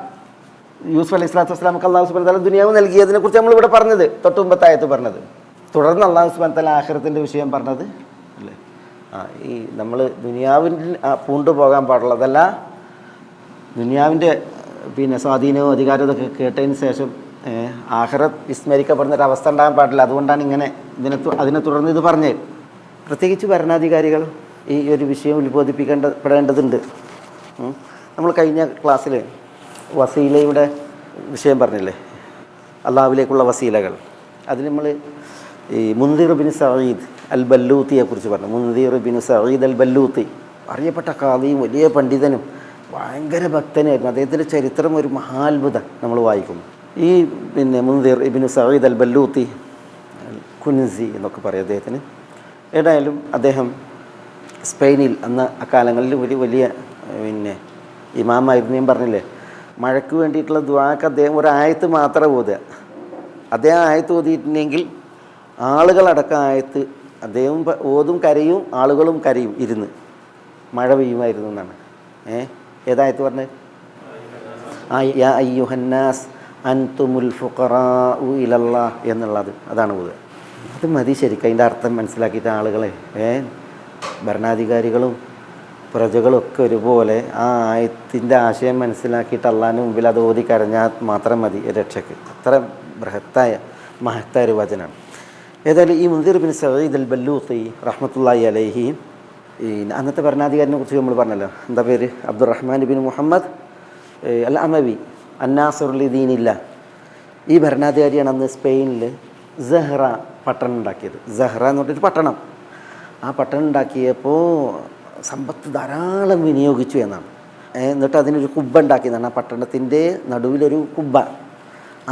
യൂസുഫ് അലൈഹി സ്വലാത്തു വസ്സലാമക്ക് അല്ലാഹു സുബ്ഹാനഹു വ തആല ദുനിയാവ് നൽകിയതിനെ കുറിച്ച് നമ്മളിവിടെ പറഞ്ഞത്, തൊട്ടുമുമ്പത്തായത്ത് പറഞ്ഞത്. തുടർന്ന് അല്ലാഹു സുബ്ഹാനഹു വ തആല ആഖിറത്തിൻ്റെ വിഷയം പറഞ്ഞത് അല്ലേ? ഈ നമ്മൾ ദുനിയാവിൽ പൂണ്ടുപോകാൻ പാടുള്ളതല്ല. ദുനിയാവിൻ്റെ പിന്നെ സ്വാധീനവും അധികാരവും ഇതൊക്കെ കേട്ടതിന് ശേഷം ആഖിറത്ത് വിസ്മരിക്കപ്പെടുന്നൊരവസ്ഥ ഉണ്ടാകാൻ പാടില്ല. അതുകൊണ്ടാണ് ഇങ്ങനെ അതിനെ തുടർന്ന് ഇത് പറഞ്ഞത്. പ്രത്യേകിച്ച് ഭരണാധികാരികൾ ഈ ഒരു വിഷയം ഉത്ബോധിപ്പിക്കേണ്ടപ്പെടേണ്ടതുണ്ട്. നമ്മൾ കഴിഞ്ഞ ക്ലാസ്സിൽ വസീലയുടെ വിഷയം പറഞ്ഞില്ലേ, അള്ളാഹുവിലേക്കുള്ള വസീലകൾ. അതിൽ നമ്മൾ ഈ മുൻദിർ ബിൻ സഈദ് അൽ ബല്ലൂത്തിയെ കുറിച്ച് പറഞ്ഞു. മുൻദിർ ബിൻ സഈദ് അൽ ബല്ലൂത്തി അറിയപ്പെട്ട ഖാദിയും വലിയ പണ്ഡിതനും ഭയങ്കര ഭക്തനായിരുന്നു. അദ്ദേഹത്തിൻ്റെ ചരിത്രം ഒരു മഹാത്ഭുതം നമ്മൾ വായിക്കുന്നു. ഈ പിന്നെ മുൻദിർ ഇബ്നു സഈദ് അൽ ബല്ലൂത്തി കുൻസി എന്നൊക്കെ പറയും അദ്ദേഹത്തിന്. ഏതായാലും അദ്ദേഹം സ്പെയിനിൽ അന്ന് അക്കാലങ്ങളിൽ ഒരു വലിയ പിന്നെ ഇമാമായിരുന്നു. ഞാൻ പറഞ്ഞില്ലേ, മഴയ്ക്ക് വേണ്ടിയിട്ടുള്ള ദുആക്ക് അദ്ദേഹം ഒരു ആയത്ത് മാത്രമേ ഓതുക. അദ്ദേഹം ആയത്ത് ഓതിയിട്ടുണ്ടെങ്കിൽ ആളുകളടക്കം ആയത്ത് അദ്ദേഹം ഓതും, കരയും, ആളുകളും കരയും, ഇരുന്ന് മഴ പെയ്യുമായിരുന്നു എന്നാണ്. ഏതായത്ത് പറഞ്ഞത്? യാ അയ്യുഹന്നാസ് അൻതുമുൽ ഫുഖറാഉ ഇലല്ലാഹ് എന്നുള്ളത്. അതാണ് ഓതുക. അത് മതി ശരിക്കും അതിൻ്റെ അർത്ഥം മനസ്സിലാക്കിയിട്ട് ആളുകളെ ഭരണാധികാരികളും പ്രജകളും ഒക്കെ ഒരുപോലെ ആ ആയത്തിൻ്റെ ആശയം മനസ്സിലാക്കിയിട്ട് അള്ളാഹിൻ്റെ മുമ്പിൽ അത് ഓതി കരഞ്ഞാൽ മാത്രം മതി രക്ഷയ്ക്ക്. അത്ര ബൃഹത്തായ മഹത്തായ ഒരു വചനമാണ്. ഏതായാലും ഈ മുൻദിർ ബിൻ സഈദ് അൽ ബല്ലൂത്തി റഹ്മത്തുള്ളാഹി അലൈഹി, ഈ അന്നത്തെ ഭരണാധികാരിനെ കുറിച്ച് നമ്മൾ പറഞ്ഞല്ലോ, എന്താ പേര്? അബ്ദുറഹ്മാൻ ബിൻ മുഹമ്മദ് അൽ അമവി അന്നാസുറുൽ ദീനില്ല. ഈ ഭരണാധികാരിയാണ് അന്ന് സ്പെയിനിൽ സഹ്റ പട്ടണം ഉണ്ടാക്കിയത്. സഹ്റ എന്ന് പറഞ്ഞൊരു പട്ടണം. ആ പട്ടണം ഉണ്ടാക്കിയപ്പോൾ സമ്പത്ത് ധാരാളം വിനിയോഗിച്ചു എന്നാണ്. എന്നിട്ട് അതിനൊരു കുബ്ബ ഉണ്ടാക്കിയതാണ്. ആ പട്ടണത്തിൻ്റെ നടുവിലൊരു കുബ്ബ.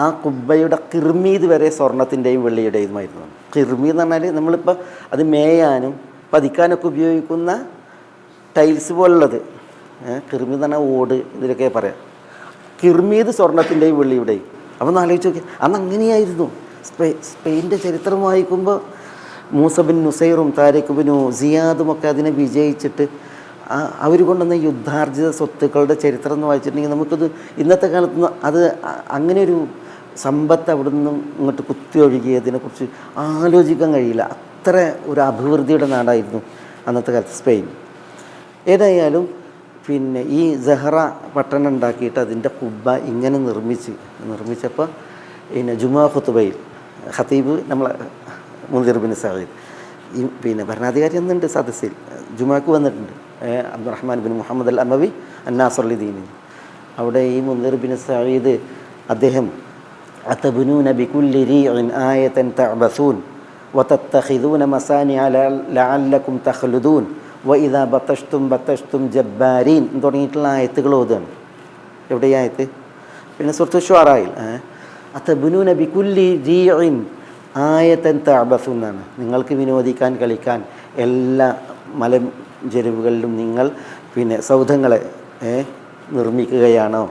ആ കുബ്ബയുടെ കിർമീത് വരെ സ്വർണത്തിൻ്റെയും വെള്ളിയുടെയുമായിരുന്നു. കിർമീത് എന്ന് പറഞ്ഞാൽ നമ്മളിപ്പോൾ അത് മേയാനും പതിക്കാനൊക്കെ ഉപയോഗിക്കുന്ന ടൈൽസ് പോലുള്ളത്. കിർമീത് എന്ന് പറഞ്ഞാൽ ഓട്, ഇതിലൊക്കെ പറയാം. കിർമീത് സ്വർണത്തിൻ്റെയും വെള്ളിയുടെയും. അപ്പോൾ ഒന്ന് ആലോചിച്ച് നോക്കി, അന്ന് അങ്ങനെയായിരുന്നു. സ്പെയിൻ്റെ ചരിത്രം വായിക്കുമ്പോൾ മൂസ ബിൻ നുസൈറും താരിഖ് ബിൻ സിയാദും ഒക്കെ അതിനെ വിജയിച്ചിട്ട് അവർ കൊണ്ടുവന്ന യുദ്ധാർജിത സ്വത്തുക്കളുടെ ചരിത്രം എന്ന് വായിച്ചിട്ടുണ്ടെങ്കിൽ നമുക്കത് ഇന്നത്തെ കാലത്ത് അത് അങ്ങനെ ഒരു സമ്പത്ത് അവിടെ നിന്നും ഇങ്ങോട്ട് കുത്തി ഒഴുകിയതിനെക്കുറിച്ച് ആലോചിക്കാൻ കഴിയില്ല. അത്ര ഒരു അഭിവൃദ്ധിയുടെ നാടായിരുന്നു അന്നത്തെ കാലത്ത് സ്പെയിൻ. ഏതായാലും പിന്നെ ഈ സെഹ്റ പട്ടണം ഉണ്ടാക്കിയിട്ട് അതിൻ്റെ കുബ്ബ ഇങ്ങനെ നിർമ്മിച്ചപ്പോൾ പിന്നെ ജുമാ ഖുത്ബയിൽ ഖതീബ് നമ്മളെ മുൻദിർ ബിൻ സഈദ് ഈ പിന്നെ ഭരണാധികാരി എന്നുണ്ട് സദസ്സിൽ ജുമാക്ക് വന്നിട്ടുണ്ട്, അബ്ദുറഹ്മാൻ ബിൻ മുഹമ്മദ് അൽ അമവി അന്നാസർ ദീനി. അവിടെ ഈ മുൻദിർ ബിൻ സഈദ് അദ്ദേഹം അത്തബ്നൂന ബികുല്ലി റീഇൻ ആയതൻ തഅബസൂൻ വതത്തഖിദൂന മസാനിഅ ലഅല്ലകും തഖ്ലുദൂൻ വഇദാ ബതഷ്തും ജബ്ബാരീൻ തുടങ്ങിയിട്ടുള്ള ആയത്തുകൾ ഓതുകയാണ്. എവിടെ ഈ ആയത്ത്? പിന്നെ സൂറത്തുൽ ശുഅറായിൽ അത്തബ്നൂന ബികുല്ലി റീഇൻ ആയതൻ തഅബസൂൻ എന്നാണ്. നിങ്ങൾക്ക് വിനോദിക്കാൻ കളിക്കാൻ എല്ലാ മലഞ്ചെരുവുകളിലും നിങ്ങൾ പിന്നെ സൗധങ്ങളെ നിർമ്മിക്കുകയാണോ?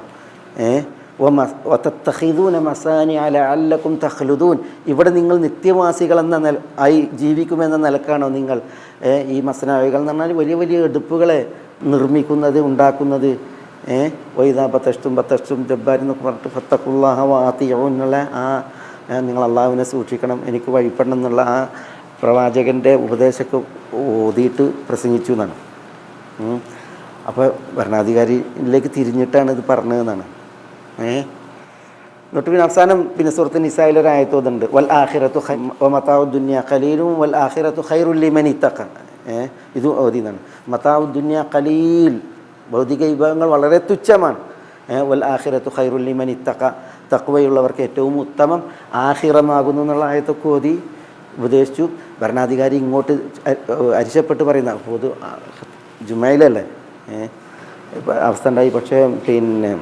വതത്തഖിദൂന മസാനിഅ ലഅല്ലകും തഖ്ലുദൂൻ, ഇവിടെ നിങ്ങൾ നിത്യവാസികളെന്ന ആയി ജീവിക്കുമെന്ന നിലക്കാണോ നിങ്ങൾ ഈ മസ്നാവികൾ എന്ന് പറഞ്ഞാൽ വലിയ വലിയ എടുപ്പുകളെ നിർമ്മിക്കുന്നത് ഉണ്ടാക്കുന്നത്? വൈദാ ബതഷ്തും ജബ്ബാരി എന്നൊക്കെ പറഞ്ഞിട്ട് ഫത്തഖുല്ലാഹ വഅതിഉ എന്നുള്ള നിങ്ങൾ അള്ളാഹുവിനെ സൂക്ഷിക്കണം, എനിക്ക് വഴിപ്പെടണം എന്നുള്ള ആ പ്രവാചകൻ്റെ ഉപദേശമൊക്കെ ഓതിയിട്ട് പ്രസംഗിച്ചു എന്നാണ്. അപ്പോൾ ഭരണാധികാരിയിലേക്ക് തിരിഞ്ഞിട്ടാണ് ഇത് പറഞ്ഞതെന്നാണ്. എന്നിട്ട് പിന്നെ അവസാനം പിന്നെ സൂറത്ത് നിസായിലൊരു ആയത്തോതുണ്ട്, വൽ ആഖിറത്തു മതാഉ ദുനിയ ഖലീലും വൽ ആഖിറത്തു ഖൈറുൽ ലിമൻ ഇത്തഖ. ഇത് ഓതിന്നാണ്. മതാഉ ദുനിയ ഖലീൽ, ഭൗതിക വിഭവങ്ങൾ വളരെ തുച്ഛമാണ്. വൽ ആഖിറത്തു ഖൈറുൽ ലിമൻ ഇത്തഖ, തഖ്വയുള്ളവർക്ക് ഏറ്റവും ഉത്തമം ആഖിറമാകുന്നു എന്നുള്ള ആയത്തൊക്കെ ഓതി ഉപദേശിച്ചു. ഭരണാധികാരി ഇങ്ങോട്ട് അരിശപ്പെട്ട് പറയുന്ന പൊതു ജുമയിലല്ലേ അവസ്ഥ ഉണ്ടായി. പക്ഷേ പിന്നെ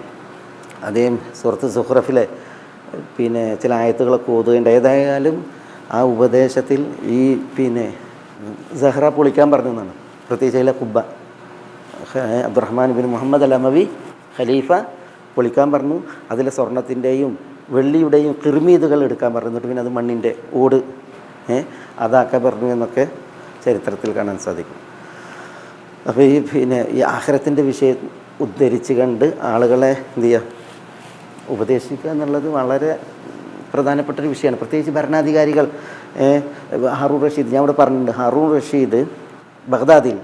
അദ്ദേഹം സൂറത്ത് സുഹ്റഫിലെ പിന്നെ ചില ആയത്തുകളൊക്കെ ഓതുകയുണ്ട്. ഏതായാലും ആ ഉപദേശത്തിൽ ഈ പിന്നെ സെഹ്റ പൊളിക്കാൻ പറഞ്ഞു എന്നാണ്. പ്രത്യേകിച്ച് അതിലെ കുബ്ബ അബ്ദുറഹ്മാൻ ബിൻ മുഹമ്മദ് അൽ അമവി ഖലീഫ പൊളിക്കാൻ പറഞ്ഞു. അതിലെ സ്വർണത്തിൻ്റെയും വെള്ളിയുടെയും കിർമീതുകൾ എടുക്കാൻ പറഞ്ഞു. എന്നിട്ട് പിന്നെ അത് മണ്ണിൻ്റെ ഓട് അതാക്കാൻ പറഞ്ഞു എന്നൊക്കെ ചരിത്രത്തിൽ കാണാൻ സാധിക്കും. അപ്പോൾ ഈ പിന്നെ ഈ ആഖിറത്തിൻ്റെ വിഷയം ഉദ്ധരിച്ച് കണ്ട് ആളുകളെ എന്ത് ചെയ്യുക, ഉപദേശിക്കുക എന്നുള്ളത് വളരെ പ്രധാനപ്പെട്ടൊരു വിഷയമാണ്. പ്രത്യേകിച്ച് ഭരണാധികാരികൾ. ഹാറൂൺ റഷീദ്, ഞാൻ ഇവിടെ പറഞ്ഞിട്ടുണ്ട്, ഹാറൂൺ റഷീദ് ബഗ്ദാദിൽ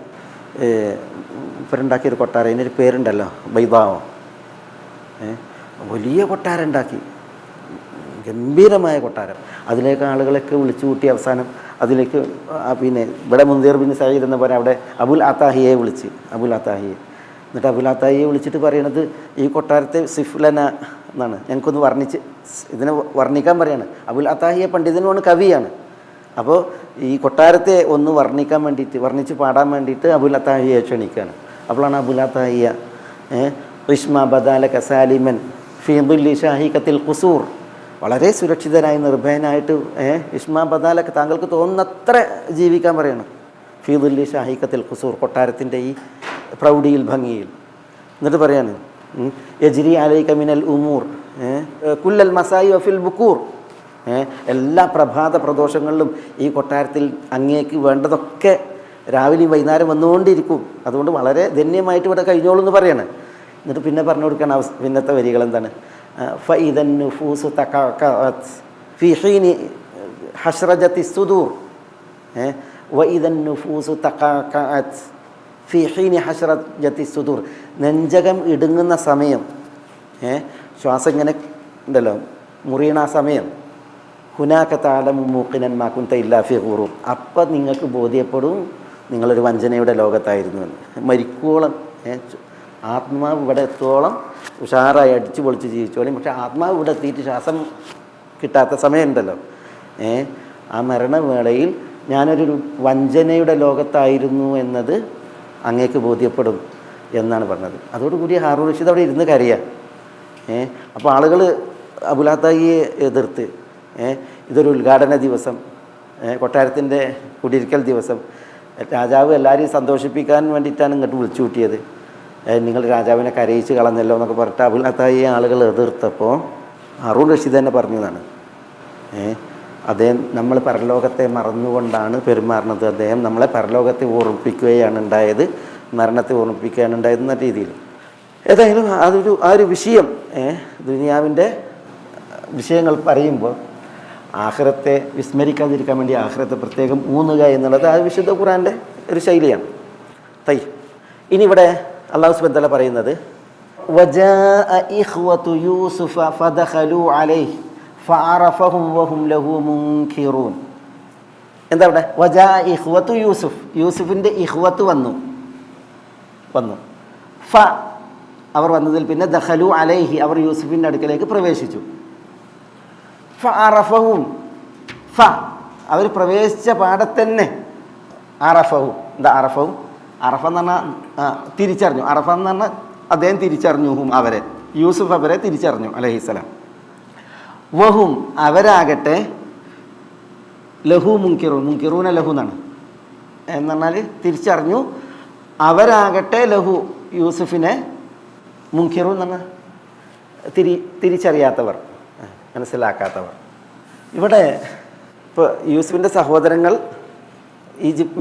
ഇവരുണ്ടാക്കിയൊരു കൊട്ടാരം, അതിനൊരു പേരുണ്ടല്ലോ, ബൈദാവോ. വലിയ കൊട്ടാരം ഉണ്ടാക്കി, ഗംഭീരമായ കൊട്ടാരം. അതിലേക്ക് ആളുകളൊക്കെ വിളിച്ചു കൂട്ടി അവസാനം അതിലേക്ക് പിന്നെ ഇവിടെ മുൻദിർ ബിൻ സഈദ് എന്ന് പറഞ്ഞാൽ അവിടെ അബുൽ അത്താഹിയെ വിളിച്ച്, അബുൽ അത്താഹിയെ. എന്നിട്ട് അബുൽ അത്താഹിയെ വിളിച്ചിട്ട് പറയണത് ഈ കൊട്ടാരത്തെ സിഫ്ലന എന്നാണ്, ഞങ്ങൾക്കൊന്ന് ഇതിനെ വർണ്ണിക്കാൻ പറയാണ്. അബുൽ അത്താഹിയെ പണ്ഡിതനുമാണ്, കവിയാണ്. അപ്പോൾ ഈ കൊട്ടാരത്തെ ഒന്ന് വർണ്ണിച്ച് പാടാൻ വേണ്ടിയിട്ട് അബുൽ അത്താഹിയെ ക്ഷണിക്കുകയാണ്. അപ്പോഴാണ് അബുൽ അത്താഹിയ റിഷ്മ ബദാല കസാലിമൻ ഫീ ദില്ലി ഷാഹിഖത്തിൽ ഖുസൂർ, വളരെ സുരക്ഷിതനായി നിർഭയനായിട്ട് ഇഷ്മ ബദാലൊക്കെ താങ്കൾക്ക് തോന്നുന്നത്ര ജീവിക്കാൻ പറയണം. ഫീ ദില്ലി ഷാഹിഖത്തിൽ ഖുസൂർ, കൊട്ടാരത്തിൻ്റെ ഈ പ്രൗഢിയിൽ ഭംഗിയിൽ. എന്നിട്ട് പറയാണ് യജ്രി അലൈക മിനൽ ഉമൂർ കുല്ലൽ മസായി വഫിൽ ബുക്കൂർ, എല്ലാ പ്രഭാത പ്രദോഷങ്ങളിലും ഈ കൊട്ടാരത്തിൽ അങ്ങേക്ക് വേണ്ടതൊക്കെ രാവിലെയും വൈകുന്നേരം വന്നുകൊണ്ടിരിക്കും. അതുകൊണ്ട് വളരെ ധന്യമായിട്ട് ഇവിടെ കഴിഞ്ഞോളൂ എന്ന് പറയാണ്. എന്നിട്ട് പിന്നെ പറഞ്ഞു കൊടുക്കുകയാണ് പിന്നത്തെ വരികൾ എന്താണ്? ഫഇദൻ നുഫൂസു തഖഅഖഅത് ഫീ ഹീനി ഹശ്റജത്തി സുദൂർ വഇദൻ നുഫൂസു തഖഅഖഅത് ഫീ ഹീനി ഹശ്റജത്തി സുദൂർ, നെഞ്ചകം ഇടുങ്ങുന്ന സമയം, ശ്വാസം ഇങ്ങനെ ഉണ്ടല്ലോ മുറിയണ ആ സമയം, ഹുനാക തഅലമു മൂഖിനൻ മാ കുൻത ഇല്ലാ ഫീ ഖുറൂർ, അപ്പം നിങ്ങൾക്ക് ബോധ്യപ്പെടും നിങ്ങളൊരു വഞ്ചനയുടെ ലോകത്തായിരുന്നു എന്ന്. മരിക്കോളം ആത്മാവ് ഇവിടെ എത്തോളം ഉഷാറായി അടിച്ചു പൊളിച്ച് ജീവിച്ചോളും. പക്ഷേ ആത്മാവ് ഇവിടെ എത്തിയിട്ട് ശ്വാസം കിട്ടാത്ത സമയമുണ്ടല്ലോ, ആ മരണവേളയിൽ ഞാനൊരു വഞ്ചനയുടെ ലോകത്തായിരുന്നു എന്നത് അങ്ങേക്ക് ബോധ്യപ്പെടും എന്നാണ് പറഞ്ഞത്. അതോടുകൂടി ഹാറൂൺ റഷീദ് അവിടെ ഇരുന്ന് കരയുക. അപ്പോൾ ആളുകൾ അബുൽ അത്താഹിയെ എതിർത്ത്, ഇതൊരു ഉദ്ഘാടന ദിവസം, കൊട്ടാരത്തിൻ്റെ കുടിയിരിക്കൽ ദിവസം, രാജാവ് എല്ലാവരെയും സന്തോഷിപ്പിക്കാൻ വേണ്ടിയിട്ടാണ് ഇങ്ങോട്ട് വിളിച്ചു കൂട്ടിയത്, നിങ്ങൾ രാജാവിനെ കരയിച്ച് കളഞ്ഞല്ലോ എന്നൊക്കെ പറഞ്ഞിട്ട് അബുൽ അത്താഹിയെ ആളുകൾ എതിർത്തപ്പോൾ ഹാറൂൺ റഷീദ് തന്നെ പറഞ്ഞതാണ്, അദ്ദേഹം നമ്മൾ പരലോകത്തെ മറന്നുകൊണ്ടാണ് പെരുമാറുന്നത്, അദ്ദേഹം നമ്മളെ പരലോകത്തെ ഓർമ്മിപ്പിക്കുകയാണ് ഉണ്ടായത്, മരണത്തെ ഓർമ്മിപ്പിക്കാനുണ്ടായിരുന്ന രീതിയിൽ. ഏതായാലും ആ ഒരു വിഷയം ദുനിയാവിൻ്റെ വിഷയങ്ങൾ പറയുമ്പോൾ ആഖിറത്തെ വിസ്മരിക്കാതിരിക്കാൻ വേണ്ടി ആഖിറത്തെ പ്രത്യേകം ഊന്നുക എന്നുള്ളത് ആ വിശുദ്ധ ഖുർആൻ്റെ ഒരു ശൈലിയാണ്. ഇനി ഇവിടെ അല്ലാഹു സുബ്ഹാനഹു വ തആല പറയുന്നത് വജാഅ ഇഖ്വതു യൂസുഫ ഫദഖലു അലൈഹി ഫഅറഫഹും വഹും ലഹു മുൻകിറൂൻ. എന്താ ഇവിടെ? വജാഅ ഇഖ്വതു യൂസുഫ്, യൂസുഫിൻ്റെ ഇഖ്വത്ത് വന്നു. അവർ വന്നതിൽ പിന്നെ ദഖലു അലൈഹി, അവർ യൂസുഫിൻ്റെ അടുക്കലേക്ക് പ്രവേശിച്ചു. ഫഅറഫഹും, അവർ പ്രവേശിച്ച പാടത്തന്നെ അറഫഹും. എന്താ അറഫഹും? അറഫ എന്ന് പറഞ്ഞാൽ തിരിച്ചറിഞ്ഞു. അറഫ എന്ന് പറഞ്ഞാൽ അദ്ദേഹം തിരിച്ചറിഞ്ഞു അവരെ, യൂസുഫ് അവരെ തിരിച്ചറിഞ്ഞു അലൈഹിസ്സലാം. വഹും, അവരാകട്ടെ ലഹു മുൻകിറൂൻ, മുൻകിറൂന ലഹു എന്നാണ് എന്ന് പറഞ്ഞാൽ തിരിച്ചറിഞ്ഞു. അവരാകട്ടെ ലഹു, യൂസുഫിനെ മുൻകിറൂൻ എന്ന് പറഞ്ഞാൽ തിരിച്ചറിയാത്തവർ, മനസ്സിലാക്കാത്തവർ. ഇവിടെ ഇപ്പോൾ യൂസുഫിൻ്റെ സഹോദരങ്ങൾ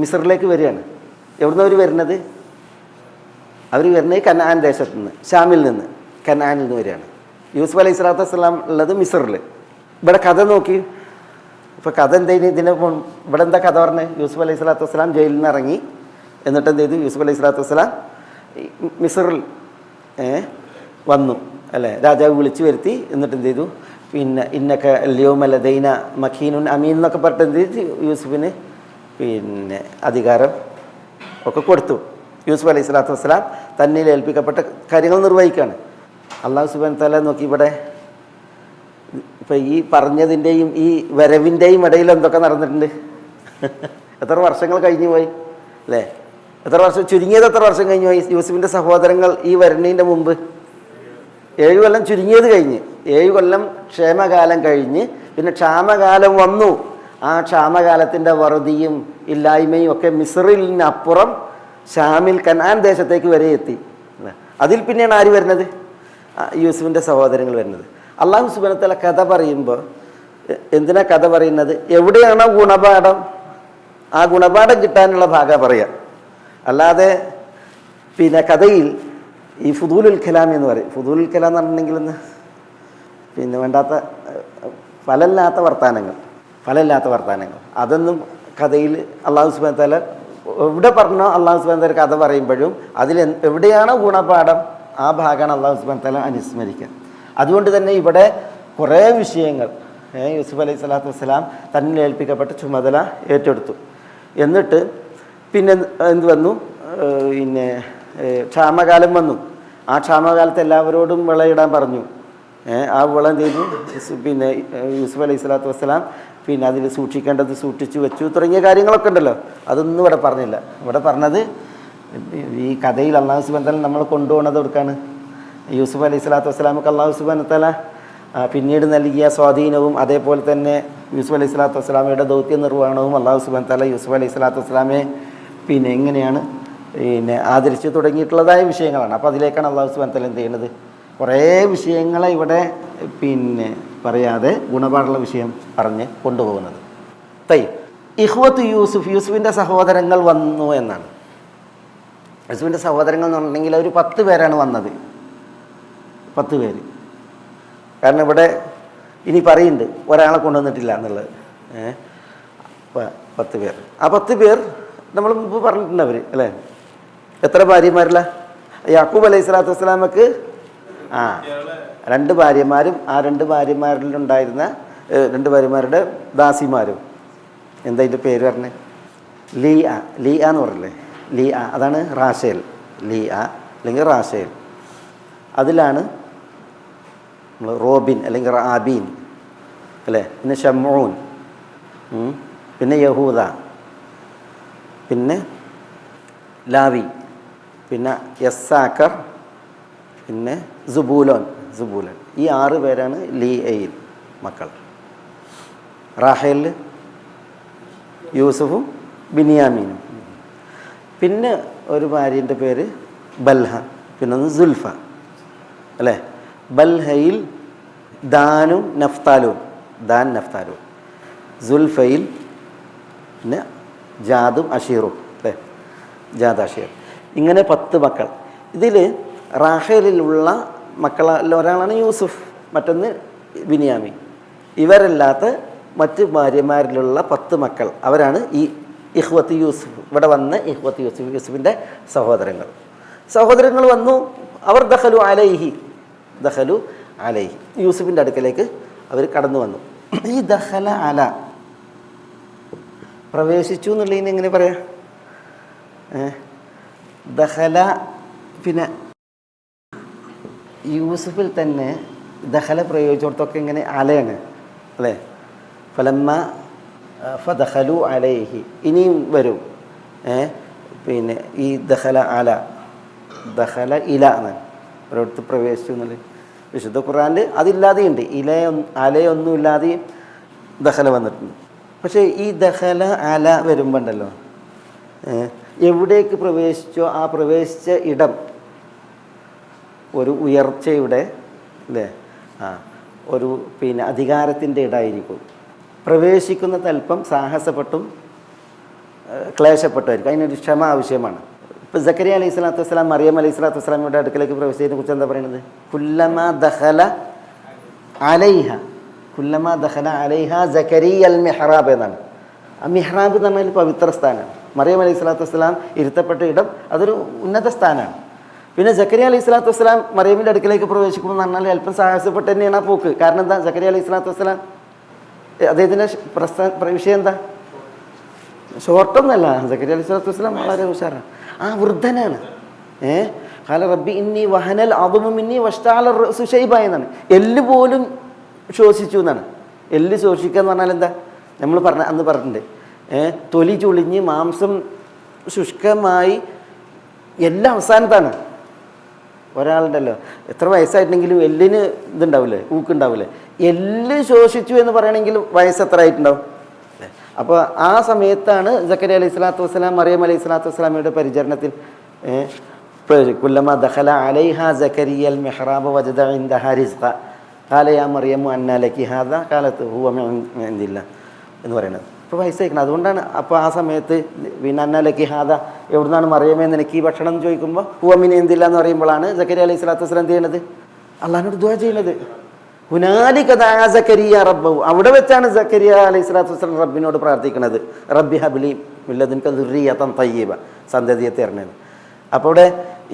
മിസ്റിലേക്ക് വരികയാണ്. എവിടുന്ന് അവർ വരുന്നത്? അവർ വരുന്നത് കനാൻ ദേശത്ത് നിന്ന്, ഷാമിൽ നിന്ന്, കനാനിൽ നിന്ന് വരികയാണ്. യൂസുഫ് അലൈഹി സ്വലാത്തു വസ്സലാം ഉള്ളത് മിസ്റിൽ. ഇവിടെ കഥ നോക്കി. ഇപ്പോൾ കഥ എന്തേലും ഇവിടെ എന്താ കഥ പറഞ്ഞത്? യൂസുഫ് അലൈഹി സ്വലാത്തു വസ്സലാം ജയിലിൽ നിന്ന് ഇറങ്ങി. എന്നിട്ട് എന്ത് ചെയ്തു? യൂസുഫ് അലൈഹി സ്വലാത്തു വസ്സലാം മിസ്റിൽ വന്നു അല്ലേ, രാജാവ് വിളിച്ചു വരുത്തി. എന്നിട്ട് എന്ത് ചെയ്തു? പിന്നെ ഇന്നക അൽയൗമ ലദൈന മഖീനുൻ അമീൻ എന്നൊക്കെ പറഞ്ഞിട്ട് എന്ത് ചെയ്തു? യൂസുഫിന് പിന്നെ അധികാരം ഒക്കെ കൊടുത്തു. യൂസുഫ് അലൈഹി സ്വലാത്തു വസ്സലാം തന്നിൽ ഏൽപ്പിക്കപ്പെട്ട കാര്യങ്ങൾ നിർവഹിക്കുകയാണ്. അല്ലാഹു സുബ്ഹാനഹു വ തആല നോക്കി ഇവിടെ ഇപ്പം ഈ പറഞ്ഞതിൻ്റെയും ഈ വരവിൻ്റെയും ഇടയിൽ എന്തൊക്കെ നടന്നിട്ടുണ്ട്? എത്ര വർഷങ്ങൾ കഴിഞ്ഞു പോയി അല്ലേ? എത്ര വർഷം, ചുരുങ്ങിയത് എത്ര വർഷം കഴിഞ്ഞു പോയി? യൂസുഫിൻ്റെ സഹോദരങ്ങൾ ഈ വരുന്നതിൻ്റെ മുമ്പ് 7 കൊല്ലം ചുരുങ്ങിയത് കഴിഞ്ഞ്, 7 കൊല്ലം ക്ഷേമകാലം കഴിഞ്ഞ് പിന്നെ ക്ഷാമകാലം വന്നു. ആ ക്ഷാമകാലത്തിൻ്റെ വറുതിയും ഇല്ലായ്മയും ഒക്കെ മിസ്റിനപ്പുറം ഷാമിൽ കനാൻ ദേശത്തേക്ക് വരെ എത്തി. അതിൽ പിന്നെയാണ് ആര് വരുന്നത്? യൂസുഫിൻ്റെ സഹോദരങ്ങൾ വരുന്നത്. അല്ലാഹു സുബ്ഹാനഹു വ തആല കഥ പറയുമ്പോൾ എന്തിനാ കഥ പറയുന്നത്? എവിടെയാണോ ഗുണപാഠം, ആ ഗുണപാഠം കിട്ടാനുള്ള ഭാഗം പറയുക. അല്ലാതെ പിന്നെ കഥയിൽ ഈ ഫുദൂലുൽ കലാം എന്ന് പറയും. ഫുദൂലുൽ കലാം എന്ന് പറഞ്ഞിട്ടുണ്ടെങ്കിൽ പിന്നെ വേണ്ടാത്ത ഫലമില്ലാത്ത വർത്താനങ്ങൾ അതൊന്നും കഥയിൽ അല്ലാഹു സുബ്ഹാനഹു വ തആല എവിടെ പറഞ്ഞോ അല്ലാഹു സുബ്ഹാനഹു വ തആല കഥ പറയുമ്പോഴും അതിൽ എവിടെയാണോ ഗുണപാഠം ആ ഭാഗമാണ് അല്ലാഹു സുബ്ഹാനഹു വ തആല അനുസ്മരിക്കുക. അതുകൊണ്ട് തന്നെ ഇവിടെ കുറേ വിഷയങ്ങൾ യൂസുഫ് അലൈഹി സ്വലാത്തു വസ്സലാം തന്നിൽ ഏൽപ്പിക്കപ്പെട്ട ചുമതല ഏറ്റെടുത്തു. എന്നിട്ട് പിന്നെ എന്ത് വന്നു? പിന്നെ ക്ഷാമകാലം വന്നു. ആ ക്ഷാമകാലത്ത് എല്ലാവരോടും വിളയിടാൻ പറഞ്ഞു. ആ വിള എന്ത് ചെയ്തു? പിന്നെ യൂസുഫ് അലൈഹി സ്വലാത്തു വസ്സലാം പിന്നെ അതിൽ സൂക്ഷിക്കേണ്ടത് സൂക്ഷിച്ചു വെച്ചു തുടങ്ങിയ കാര്യങ്ങളൊക്കെ ഉണ്ടല്ലോ. അതൊന്നും ഇവിടെ പറഞ്ഞില്ല. ഇവിടെ പറഞ്ഞത് ഈ കഥയിൽ അല്ലാഹു സുബ്ഹാനഹു വ തആല നമ്മൾ കൊണ്ടുപോകുന്നത് കൊടുക്കാണ്. യൂസുഫ് അലൈഹി സ്വലാത്തു വസ്സലാമക്ക് അല്ലാഹു സുബ്ഹാനഹു വ തആല പിന്നീട് നൽകിയ സ്വാധീനവും അതേപോലെ തന്നെ യൂസുഫ് അലൈഹി സ്വലാത്തു വസ്സലാമയുടെ ദൗത്യ നിർവഹണവും അല്ലാഹു സുബ്ഹാനഹു വ തആല യൂസുഫ് അലൈഹി സ്വലാത്തു വസ്സലാമയെ പിന്നെ എങ്ങനെയാണ് പിന്നെ ആദരിച്ച് തുടങ്ങിയിട്ടുള്ളതായ വിഷയങ്ങളാണ്. അപ്പോൾ അതിലേക്കാണ് അല്ലാഹു സുബ്ഹാനഹു വ തആല എന്ത് ചെയ്യുന്നത്? കുറേ വിഷയങ്ങളെ ഇവിടെ പിന്നെ പറയാതെ ഗുണപാഠമുള്ള വിഷയം പറഞ്ഞ് കൊണ്ടുപോകുന്നത്. ഇഖ്വത്ത് യൂസുഫ്, യൂസുഫിൻ്റെ സഹോദരങ്ങൾ വന്നു എന്നാണ്. യൂസുഫിൻ്റെ സഹോദരങ്ങൾ എന്ന് പറഞ്ഞിട്ടുണ്ടെങ്കിൽ ഒരു 10 പേരാണ് വന്നത്. 10 പേര്. കാരണം ഇവിടെ ഇനി പറയുന്നുണ്ട് ഒരാളെ കൊണ്ടുവന്നിട്ടില്ല എന്നുള്ളത്. 10 പേർ. ആ 10 പേർ നമ്മൾ മുമ്പ് പറഞ്ഞിട്ടുണ്ട്. അവർ അല്ലേ എത്ര ഭാര്യമാരില്ല? യാക്കൂബ് അലൈഹി സ്വലാത്തു വസ്സലാമക്ക് 2 ഭാര്യമാരും ആ 2 ഭാര്യമാരിലുണ്ടായിരുന്ന 2 ഭാര്യമാരുടെ ദാസിമാരും. എന്താ ഇതിൻ്റെ പേര് പറഞ്ഞേ? ലിയ എന്ന് പറയില്ലേ? ലിയ, അതാണ് റാഷേൽ. ലിയ അല്ലെങ്കിൽ റാഷേൽ. അതിലാണ് നമ്മൾ റോബിൻ അല്ലെങ്കിൽ റാബീൻ അല്ലേ, പിന്നെ ഷമ്മൂൻ, പിന്നെ യഹൂദ, പിന്നെ ലാവി, പിന്നെ യസ്സാക്കർ, പിന്നെ സുബൂലോൻ. ഈ 6 പേരാണ് ലീയയിൽ മക്കൾ. റാഹേൽ, യൂസുഫും ബിനിയാമീനും. പിന്നെ ഒരു ഭാര്യൻ്റെ പേര് ബൽഹ, പിന്നെ ഒന്ന് സുൽഫ അല്ലേ. ബൽഹയിൽ ദാനും നഫ്താലും, സുൽഫയിൽ പിന്നെ ജാദും അഷീറും അല്ലേ, ജാദ് അഷീർ. ഇങ്ങനെ 10 മക്കൾ. ഇതിൽ റാഹേലിലുള്ള മക്കളിൽ ഒരാളാണ് യൂസുഫ്, മറ്റൊന്ന് ബിനിയാമിൻ. ഇവരല്ലാത്ത മറ്റ് ഭാര്യമാരിലുള്ള 10 മക്കൾ അവരാണ് ഈ ഇഖ്വത്ത് യൂസുഫ്. ഇവിടെ വന്ന ഇഖ്വത്ത് യൂസുഫിൻ്റെ സഹോദരങ്ങൾ വന്നു. അവർ ദഖലു അലൈഹി യൂസുഫിൻ്റെ അടുക്കലേക്ക് അവർ കടന്നു വന്നു. ഈ ദഖല അല പ്രവേശിച്ചു എന്നുള്ളതിന് എങ്ങനെ പറയാം? ദഖല പിന്നെ യൂസുഫിൽ തന്നെ ദഖല പ്രയോഗിച്ചിടത്തൊക്കെ ഇങ്ങനെ അലയാണ് അല്ലേ? ഫലമ്മ ഫദഖലു അലൈഹി ഇനിയും വരും. പിന്നെ ഈ ദഖല അല ദഖല ഇല എന്നാണ് ഒരിടത്ത് പ്രവേശിച്ചു എന്നുള്ളത്. വിശുദ്ധ ഖുർആനിൽ അതില്ലാതെയുണ്ട്, അലയൊന്നും ഇല്ലാതെയും ദഖല വന്നിട്ടുണ്ട്. പക്ഷേ ഈ ദഖല അല വരുമ്പോണ്ടല്ലോ എവിടേക്ക് പ്രവേശിച്ചോ ആ പ്രവേശിച്ച ഇടം ഒരു ഉയർച്ചയുടെ അല്ലേ ഒരു പിന്നെ അധികാരത്തിൻ്റെ ഇടമായിരിക്കും. പ്രവേശിക്കുന്ന തൽപ്പം സാഹസപ്പെട്ടും ക്ലേശപ്പെട്ടുമായിരിക്കും. അതിനൊരു ക്ഷമ ആവശ്യമാണ്. ഇപ്പോൾ സക്കരിയ അലൈഹി സ്വലാത്തു വസ്സലാം മറിയം അലൈഹി സ്വലാത്തു വസ്സലാമിയുടെ അടുക്കലേക്ക് പ്രവേശിച്ചതിനെ കുറിച്ച് എന്താ പറയുന്നത്? കുല്ലമാ ദഖല അലൈഹ സക്കരിയൽ മിഹ്റാബ് എന്നാണ്. ആ മിഹ്റാബ് എന്ന് പറഞ്ഞാൽ പവിത്ര സ്ഥാനമാണ്. മറിയം അലൈഹി സ്വലാത്തു വസ്സലാം ഇരുത്തപ്പെട്ട ഇടം അതൊരു ഉന്നത സ്ഥാനമാണ്. പിന്നെ സക്കരിയ അലൈഹി സ്വലാത്തു വസ്സലാം മറിയമിൻ്റെ അടുക്കലേക്ക് പ്രവേശിക്കുമ്പോൾ എന്ന് പറഞ്ഞാൽ അല്പം സാഹസപ്പെട്ട് തന്നെയാണ് ആ പോക്ക്. കാരണം എന്താ? സക്കരിയ അലൈഹി സ്വലാത്തു വസ്സലാം അദ്ദേഹത്തിൻ്റെ വിഷയം എന്താ? ഷോർട്ടൊന്നല്ല. സക്കരിയ അലൈഹി സ്വലാത്തു വസ്സലാം വളരെ ഉഷാറാണ്. ആ വൃദ്ധനാണ്. ഖാല റബ്ബി ഇന്നി വഹനൽ അദ്മു മിന്നി വഷ്തഅല റഅസു ശൈബ എന്നാണ്. എല്ല് പോലും ശ്വസിച്ചു എന്നാണ്. എല്ല് ശ്വസിക്കുക എന്ന് പറഞ്ഞാൽ എന്താ? നമ്മൾ അന്ന് പറഞ്ഞിട്ടുണ്ട്, തൊലി ചുളിഞ്ഞ് മാംസം ശുഷ്കമായി എല്ലാം അവസാനത്താണ്. ഒരാളുണ്ടല്ലോ എത്ര വയസ്സായിട്ടുണ്ടെങ്കിലും എല്ലിന് ഇതുണ്ടാവില്ലേ, ഊക്കുണ്ടാവില്ലേ? എല്ല് ശോഷിച്ചു എന്ന് പറയണമെങ്കിൽ വയസ്സ് എത്ര ആയിട്ടുണ്ടാവും? അപ്പോൾ ആ സമയത്താണ് സക്കരിയ അലൈഹി സ്വലാത്തു വസ്സലാം മറിയം അലൈഹി സ്വലാത്തു വസ്സലാമയുടെ പരിചരണത്തിൽ കുല്ലമ ദഖല അലൈഹ സക്കരിയൽ മിഹ്റാബ വജദ ഇൻദഹ റിസ്ഖ ഖാല യാ മറിയമു അന്നാ ലക്കി ഹാദാ ഖാലത് ഹുവ മിൻ ഇൻദില്ലാഹ് എന്ന് പറയുന്നത്. ഇപ്പോൾ വയസ്സായിരിക്കണം. അതുകൊണ്ടാണ് അപ്പോൾ ആ സമയത്ത് പിന്നെ അന്നാ ലക്കി ഹാദാ എവിടുന്നാണ് മറിയമേ നിനക്ക് ഈ ഭക്ഷണം എന്ന് ചോദിക്കുമ്പോൾ ഹുവ മിൻ ഇൻദില്ലാഹ് എന്ന് പറയുമ്പോഴാണ് സക്കരിയ അലൈഹി സ്വലാത്തു വസ്സലാം എന്ത് ചെയ്യുന്നത്? അള്ളാഹിനോട് ദുആ ചെയ്യുന്നത്. ഹുനാലിക ദഅ സക്കരിയ റബ്ബഹു, അവിടെ വെച്ചാണ് സക്കരിയ അലൈഹി സ്വലാത്തു വസ്സലാം റബ്ബിനോട് പ്രാർത്ഥിക്കുന്നത്, റബ്ബി ഹബ്ലി മിൻ ലദുൻക ദുർരിയതൻ തയ്യിബ, സന്തതിയെ തരണേന്ന്. അപ്പോൾ ഇവിടെ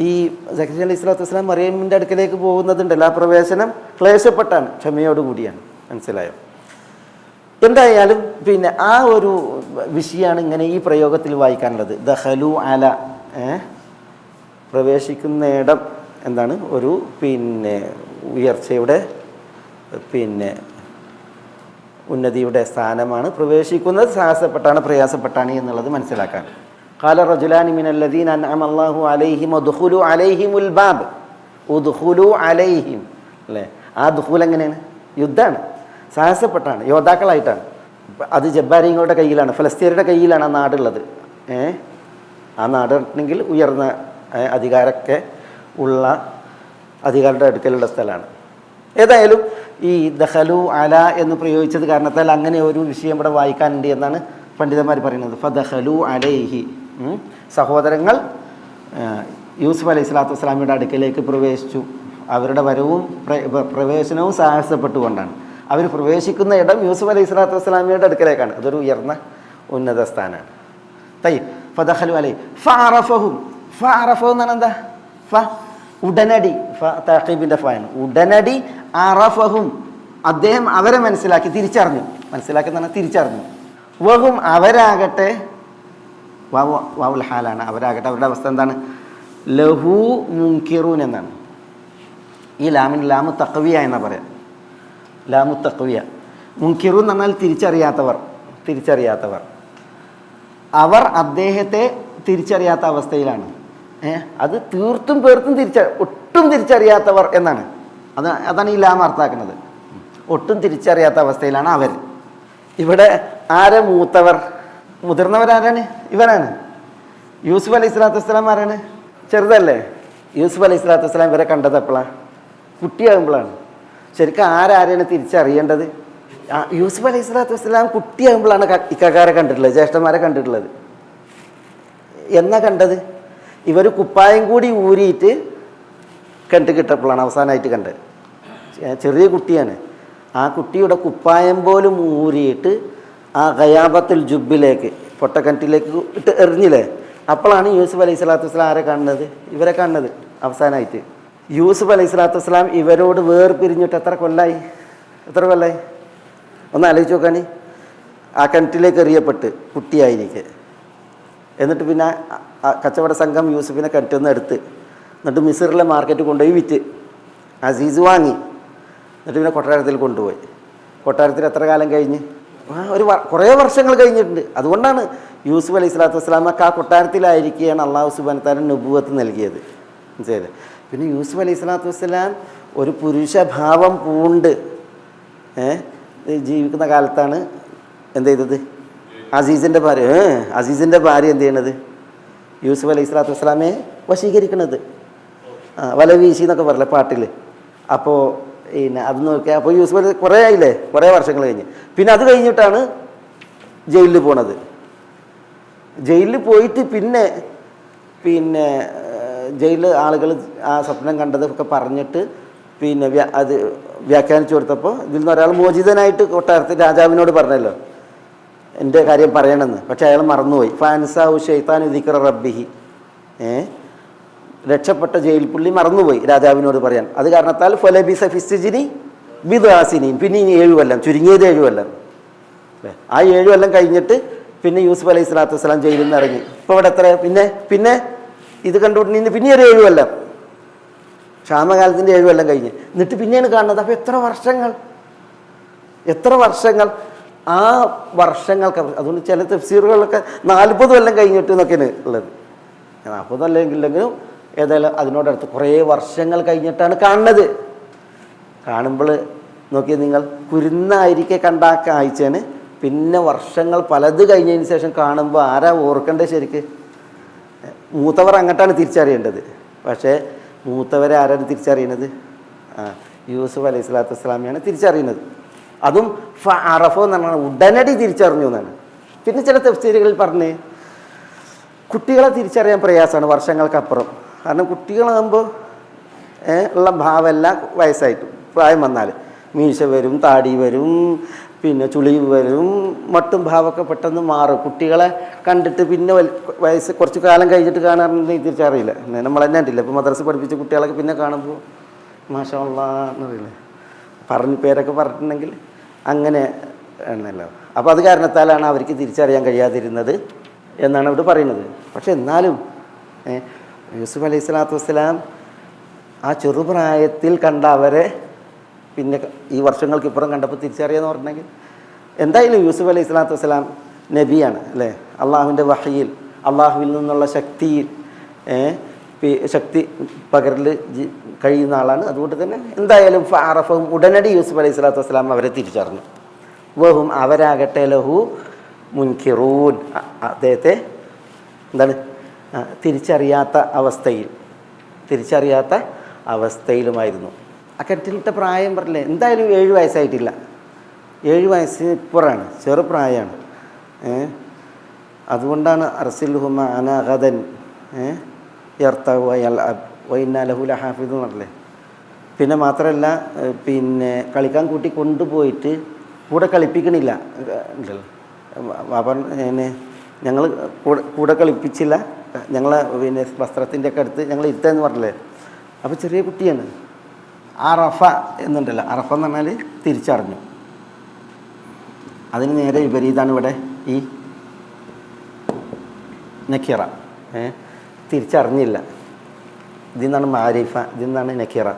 ഈ സക്കരിയ അലൈഹി സ്വലാത്തു വസ്സലാം മറിയമിൻ്റെ അടുക്കലേക്ക് പോകുന്നതുണ്ടല്ലോ, ആ പ്രവേശനം ക്ലേശപ്പെട്ടാണ്, ക്ഷമയോടുകൂടിയാണ്. മനസ്സിലായോ? എന്തായാലും പിന്നെ ആ ഒരു വിഷയമാണ് ഇങ്ങനെ ഈ പ്രയോഗത്തിൽ വായിക്കാനുള്ളത്. ദഖലു അല പ്രവേശിക്കുന്ന ഇടം എന്താണ്? ഒരു പിന്നെ ഉയർച്ചയുടെ പിന്നെ ഉന്നതിയുടെ സ്ഥാനമാണ്. പ്രവേശിക്കുന്നത് സാഹസപ്പെട്ടാണ്, പ്രയാസപ്പെട്ടാണ് എന്നുള്ളത് മനസ്സിലാക്കാൻ. ഖാല റജുലാനി മിനല്ലദീന അൻഅമ അല്ലാഹു അലൈഹിം ഉദ്ഖുലു അലൈഹിമുൽ ബാബ്, ഉദ്ഖുലു അലൈഹിം അല്ലേ? ആ ദുഖൂൽ എങ്ങനെയാണ്? യുദ്ധമാണ്, സാഹസപ്പെട്ടാണ്, യോദ്ധാക്കളായിട്ടാണ്. അത് ജബ്ബാരിങ്ങളുടെ കയ്യിലാണ്, ഫലസ്തീനയുടെ കയ്യിലാണ് ആ നാടുള്ളത്. ആ നാട് പറഞ്ഞെങ്കിൽ ഉയർന്ന അധികാരമൊക്കെ ഉള്ള അധികാരിയുടെ അടുക്കലുള്ള സ്ഥലമാണ്. ഏതായാലും ഈ ദഖലു അല എന്ന് പ്രയോഗിച്ചത് കാരണത്താൽ അങ്ങനെ ഒരു വിഷയം ഇവിടെ വായിക്കാനുണ്ട് എന്നാണ് പണ്ഡിതന്മാർ പറയുന്നത്. ഫദഖലു അലൈഹി, സഹോദരങ്ങൾ യൂസുഫ് അലൈഹി സ്വലാത്തു വസ്സലാമിയുടെ അടുക്കലേക്ക് പ്രവേശിച്ചു. അവരുടെ വരവും പ്രവേശനവും സാഹസപ്പെട്ടുകൊണ്ടാണ്. അവർ പ്രവേശിക്കുന്ന ഇടം യൂസുഫ് അലൈഹി സ്വലാത്തു വസ്സലാമിയുടെ അടുക്കലേക്കാണ്. അതൊരു ഉയർന്ന ഉന്നത സ്ഥാനമാണ്. ഫദഖലു അലൈഹി ഫഅറഫഹും, ഫഅറഫഹു എന്നാണ് എന്താ? ഉടനടി, തഖീബിൻ്റെ ഫാണ്. ഉടനടി അറഫഹും, അദ്ദേഹം അവരെ മനസ്സിലാക്കി, തിരിച്ചറിഞ്ഞു. മനസ്സിലാക്കി എന്ന് പറഞ്ഞാൽ തിരിച്ചറിഞ്ഞു. വഹും, അവരാകട്ടെ, വാവുൽ ഹാലാണ്, അവരാകട്ടെ, അവരുടെ അവസ്ഥ എന്താണ്? ലഹു മുൻകിറൂൻ എന്നാണ്. ഈ ലാമിന് ലാമു തഖ്വിയ എന്നാ പറയാം. ലാമു തഖ്വിയ. മുൻകിറൂൻ എന്ന് പറഞ്ഞാൽ തിരിച്ചറിയാത്തവർ. അവർ അദ്ദേഹത്തെ തിരിച്ചറിയാത്ത അവസ്ഥയിലാണ്. അത് തീർത്തും ഒട്ടും തിരിച്ചറിയാത്തവർ എന്നാണ്. അതാണ് ഈ ലാം അർത്ഥാക്കുന്നത്. ഒട്ടും തിരിച്ചറിയാത്ത അവസ്ഥയിലാണ് അവർ. ഇവിടെ ആരെ മൂത്തവർ? മുതിർന്നവരാരാണ്? ഇവരാണ്. യൂസുഫ് അലൈഹി സ്വലാത്തു വസ്സലാം ആരാണ്? ചെറുതല്ലേ? യൂസുഫ് അലൈഹി സ്വലാത്തു വസ്സലാം ഇവരെ കണ്ടത് എപ്പോഴാണ്? കുട്ടിയാകുമ്പോഴാണ്. ശരിക്കും ആരാരെയാണ് തിരിച്ചറിയേണ്ടത്? യൂസുഫ് അലൈഹി സ്വലാത്തു വസ്സലാം കുട്ടിയാകുമ്പോഴാണ് ഇക്കാരെ കണ്ടിട്ടുള്ളത്, ജ്യേഷ്ഠന്മാരെ കണ്ടിട്ടുള്ളത്. എന്നാ കണ്ടത്? ഇവർ കുപ്പായം കൂടി ഊരിയിട്ട് കണ്ട് കിട്ടപ്പോഴാണ് അവസാനമായിട്ട് കണ്ടത്. ചെറിയ കുട്ടിയാണ്. ആ കുട്ടിയുടെ കുപ്പായം പോലും ഊരിയിട്ട് ആ ഖയാബത്തുൽ ജുബിലേക്ക് പൊട്ടക്കിണറ്റിലേക്ക് ഇട്ട് എറിഞ്ഞില്ലേ, അപ്പോഴാണ് യൂസുഫ് അലൈഹി സ്വലാത്തു വസ്സലാം ആരെ കാണുന്നത്? ഇവരെ കാണുന്നത് അവസാനമായിട്ട്. യൂസുഫ് അലൈഹി സ്വലാത്തു വസ്സലാം ഇവരോട് വേർപിരിഞ്ഞിട്ട് എത്ര കൊല്ലായി? ഒന്ന് ആലോചിച്ച് നോക്കാണ്. ആ കിണറ്റിലേക്ക് എറിയപ്പെട്ട് കുട്ടിയായിരിക്കെ. എന്നിട്ട് പിന്നെ കച്ചവട സംഘം യൂസുഫിനെ കിണറ്റിൽ എടുത്ത് എന്നിട്ട് മിസ്റിലെ മാർക്കറ്റ് കൊണ്ടുപോയി വിറ്റ് അസീസ് വാങ്ങി. എന്നിട്ട് പിന്നെ കൊട്ടാരത്തിൽ കൊണ്ടുപോയി. കൊട്ടാരത്തിൽ എത്ര കാലം കഴിഞ്ഞ്? കുറേ വർഷങ്ങൾ കഴിഞ്ഞിട്ടുണ്ട്. അതുകൊണ്ടാണ് യൂസുഫ് അലൈഹി സ്വലാത്തു വസ്സലാമക്ക് ആ കൊട്ടാരത്തിലായിരിക്കുകയാണ് അള്ളാഹു സുബ്ഹാനഹു വ തആല നുബുവത്ത് നൽകിയത്. മനസ്സിലായില്ലേ? പിന്നെ യൂസുഫ് അലൈഹി സ്വലാത്തു വസ്സലാം ഒരു പുരുഷഭാവം പൂണ്ട് ജീവിക്കുന്ന കാലത്താണ് എന്ത് ചെയ്തത്? അസീസിൻ്റെ ഭാര്യ എന്ത് ചെയ്യണത്? യൂസുഫ് അലൈഹി സ്വലാത്തു വസ്സലാമെ വശീകരിക്കണത്. വല വീശി എന്നൊക്കെ പറയില്ലേ പാട്ടിൽ. അപ്പോൾ പിന്നെ അത് നോക്കിയാൽ അപ്പോൾ യൂസുഫ് അലി കുറേ ആയില്ലേ, കുറേ വർഷങ്ങൾ കഴിഞ്ഞ്. പിന്നെ അത് കഴിഞ്ഞിട്ടാണ് ജയിലിൽ പോണത്. ജയിലിൽ പോയിട്ട് പിന്നെ ജയിലിൽ ആളുകൾ ആ സ്വപ്നം കണ്ടതൊക്കെ പറഞ്ഞിട്ട് പിന്നെ അത് വ്യാഖ്യാനിച്ചു കൊടുത്തപ്പോൾ ഇതിൽ നിന്ന് ഒരാൾ മോചിതനായിട്ട് കൊട്ടാരത്തിൽ രാജാവിനോട് പറഞ്ഞല്ലോ എൻ്റെ കാര്യം പറയണമെന്ന്. പക്ഷെ അയാൾ മറന്നുപോയി. ഫാൻസാവു ഷെയ്ത്താൻ ദിക്റ റബ്ബിഹി, രക്ഷപ്പെട്ട ജയിൽ പുള്ളി മറന്നുപോയി രാജാവിനോട് പറയാൻ. അത് കാരണത്താൽ ഫലബിസ ഫിസ്ജിനി ബിദ്ആസിനീൻ, പിന്നെ 7 കൊല്ലം, ചുരുങ്ങിയത് 7 കൊല്ലം. ആ 7 കൊല്ലം കഴിഞ്ഞിട്ട് പിന്നെ യൂസുഫ് അലൈഹി സ്വലാത്തു വസ്സലാം ജയിലിൽ നിന്ന് ഇറങ്ങി. ഇപ്പോൾ ഇവിടെ എത്ര പിന്നെ ഇത് കണ്ടുകൊണ്ടിരുന്ന് പിന്നെ ഒരു 7 കൊല്ലം, ക്ഷാമകാലത്തിൻ്റെ 7 കൊല്ലം കഴിഞ്ഞ് എന്നിട്ട് പിന്നെയാണ് കാണുന്നത്. അപ്പോൾ എത്ര വർഷങ്ങൾ ആ വർഷങ്ങൾക്ക്. അതുകൊണ്ട് ചില തഫ്സീറുകളിലൊക്കെ 40 കൊല്ലം കഴിഞ്ഞിട്ട് എന്നൊക്കെയാണ് ഉള്ളത്. 40 കൊല്ലമെങ്കിലും ഏതായാലും അതിനോടടുത്ത് കുറേ വർഷങ്ങൾ കഴിഞ്ഞിട്ടാണ് കാണുന്നത്. കാണുമ്പോൾ നോക്കിയാൽ നിങ്ങൾ കുരുന്നായിരിക്കെ കണ്ട ആ കാഴ്ചയാണ്. പിന്നെ വർഷങ്ങൾ പലത് കഴിഞ്ഞതിന് ശേഷം കാണുമ്പോൾ ആരാ ഓർക്കേണ്ടത്? ശരിക്ക് മൂത്തവർ അങ്ങോട്ടാണ് തിരിച്ചറിയേണ്ടത്. പക്ഷേ മൂത്തവരെ ആരാണ് തിരിച്ചറിയുന്നത്? യൂസുഫ് അലൈഹി സ്വലാത്തു വസ്സലാമിയാണ് തിരിച്ചറിയുന്നത്. അതും അറഫോ എന്ന് പറഞ്ഞാൽ ഉടനടി തിരിച്ചറിഞ്ഞു എന്നാണ്. പിന്നെ ചില തഫ്സീറുകളിൽ പറഞ്ഞ് കുട്ടികളെ തിരിച്ചറിയാൻ പ്രയാസമാണ് വർഷങ്ങൾക്കപ്പുറം. കാരണം കുട്ടികളാകുമ്പോൾ ഉള്ള ഭാവമല്ല വയസ്സായിട്ട് പ്രായം വന്നാൽ മീശ വരും, താടി വരും, പിന്നെ ചുളിവ് വരും, മട്ടും ഭാവമൊക്കെ പെട്ടെന്ന് മാറും. കുട്ടികളെ കണ്ടിട്ട് പിന്നെ വയസ്സ് കുറച്ച് കാലം കഴിഞ്ഞിട്ട് കാണാറുണ്ടെങ്കിൽ തിരിച്ചറിയില്ല. നമ്മൾ തന്നെ കണ്ടില്ല. ഇപ്പോൾ മദ്രസ പഠിപ്പിച്ച കുട്ടികളൊക്കെ പിന്നെ കാണുമ്പോൾ മാഷാ അല്ലാഹ് എന്നറിയില്ലേ, പേരൊക്കെ പറഞ്ഞിട്ടുണ്ടെങ്കിൽ അങ്ങനെ എന്നല്ലോ. അപ്പോൾ അത് കാരണത്താലാണ് അവർക്ക് തിരിച്ചറിയാൻ കഴിയാതിരുന്നത് എന്നാണ് ഇവിടെ പറയുന്നത്. പക്ഷെ എന്നാലും യൂസുഫ് അലൈഹി സ്വലാത്തു വസ്സലാം ആ ചെറുപ്രായത്തിൽ കണ്ട അവരെ പിന്നെ ഈ വർഷങ്ങൾക്ക് ഇപ്പുറം കണ്ടപ്പോൾ തിരിച്ചറിയാന്ന് പറഞ്ഞെങ്കിൽ എന്തായാലും യൂസുഫ് അലൈഹി സ്വലാത്തു വസ്സലാം നബിയാണ് അല്ലേ? അള്ളാഹുവിൻ്റെ വഹയിൽ അള്ളാഹുവിൽ നിന്നുള്ള ശക്തി പകരൽ കഴിയുന്ന ആളാണ്. അതുകൊണ്ട് തന്നെ എന്തായാലും ഫഅറഫഹും ഉടനടി യൂസുഫ് അലൈഹി സ്വലാത്തു വസ്സലാം അവരെ തിരിച്ചറിഞ്ഞു. വഹും അവരാകട്ടെ ലഹു മുൻകിറൂൻ, അദ്ദേഹത്തെ എന്താണ് തിരിച്ചറിയാത്ത അവസ്ഥയിലുമായിരുന്നു. ആ കിണറ്റിലിട്ട പ്രായം പറഞ്ഞില്ലേ, എന്തായാലും 7 വയസ്സായിട്ടില്ല. 7 വയസ്സിന് ഇപ്പുറമാണ്, ചെറുപ്രായമാണ്. അതുകൊണ്ടാണ് അർസിൽഹുമ അനഗദൻ വൈന്നാ ലഹു ലഹാഫിദ് എന്ന് പറഞ്ഞില്ലേ. പിന്നെ മാത്രമല്ല പിന്നെ കളിക്കാൻ കൂട്ടി കൊണ്ടുപോയിട്ട് കൂടെ കളിപ്പിക്കണില്ല. ഞങ്ങൾ കൂടെ കളിപ്പിച്ചില്ല, ഞങ്ങളെ പിന്നെ വസ്ത്രത്തിൻ്റെ ഒക്കെ അടുത്ത് ഞങ്ങൾ ഇരുത്താന്ന് പറഞ്ഞില്ലേ. അപ്പോൾ ചെറിയ കുട്ടിയാണ്. അറഫ എന്നുണ്ടല്ലോ, അറഫ എന്ന് പറഞ്ഞാൽ തിരിച്ചറിഞ്ഞു. അതിന് നേരെ വിപരീതമാണ് ഇവിടെ ഈ നക്കിറ. തിരിച്ചറിഞ്ഞില്ല. ഇതിൽ നിന്നാണ് മാരിഫ, ഇതിൽ നിന്നാണ് നക്കിറ.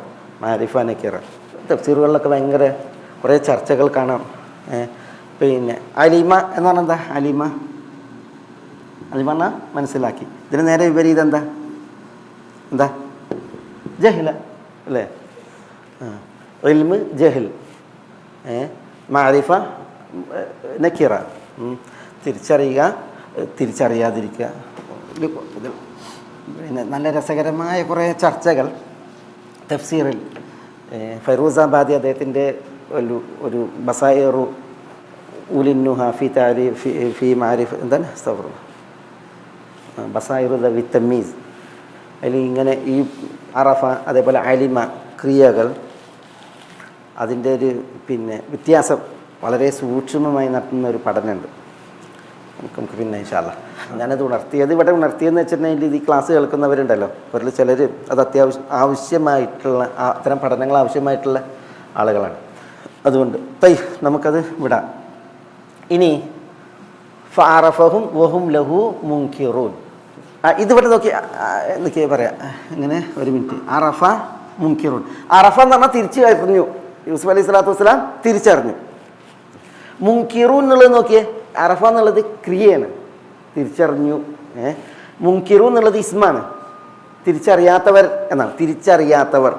മാരിഫ നക്കിറ. തഫ്സീറുകളിലൊക്കെ ഭയങ്കര കുറേ ചർച്ചകൾ കാണാം. പിന്നെ അലിമ എന്ന് പറഞ്ഞാൽ എന്താ? അലിമ പറഞ്ഞാൽ മനസ്സിലാക്കി. ഇതിന് നേരെ വിപരീതം എന്താ? ജഹില അല്ലേ? ഇൽമ് ജഹിൽ, മാരിഫ നക്കിറ. തിരിച്ചറിയുക, തിരിച്ചറിയാതിരിക്കുക. പിന്നെ നല്ല രസകരമായ കുറേ ചർച്ചകൾ തഫ്സീറിൽ ഫൈറൂസാബാദി അദ്ദേഹത്തിൻ്റെ ഒരു ബസായിറു ഉലിന്നുഹ ഫി മാരിഫ് എന്താണ് ബസായിറു ദ വി തമീസ് അതിൽ ഇങ്ങനെ ഈ അറഫ അതേപോലെ അലിമ ക്രിയകൾ അതിൻ്റെ ഒരു വ്യത്യാസം വളരെ സൂക്ഷ്മമായി നടത്തുന്ന ഒരു പഠനമുണ്ട്. നമുക്ക് പിന്നെ ഇൻഷാ അല്ലാഹ് ഞാനത് ഇവിടെ ഉണർത്തിയെന്ന് വെച്ചിട്ടുണ്ടെങ്കിൽ ഈ ക്ലാസ് കേൾക്കുന്നവരുണ്ടല്ലോ, അവരിൽ ചിലർ അത് ആവശ്യമായിട്ടുള്ള അത്തരം പഠനങ്ങൾ ആവശ്യമായിട്ടുള്ള ആളുകളാണ്. അതുകൊണ്ട് നമുക്കത് വിടാം. ഇനി ഫഅറഫഹും വഹും ലഹു മുൻകിറൂൻ. ഇതിവിടെ നോക്കി പറയാം. ഇങ്ങനെ ഒരു മിനിറ്റ്. അറഫ മുൻകിറൂൻ. അറഫ എന്ന് പറഞ്ഞാൽ തിരിച്ചറിഞ്ഞു. യൂസുഫ് അലൈഹി സ്വലാത്തു വസ്സലാം തിരിച്ചറിഞ്ഞു. മുൻകിറൂൻ എന്നുള്ളത് നോക്കിയേ, അറഫ എന്നുള്ളത് ക്രിയയാണ്, തിരിച്ചറിഞ്ഞു. മുൻകിറൂൻ എന്നുള്ളത് ഇസ്മാണ്, തിരിച്ചറിയാത്തവർ എന്നാണ്. തിരിച്ചറിയാത്തവർ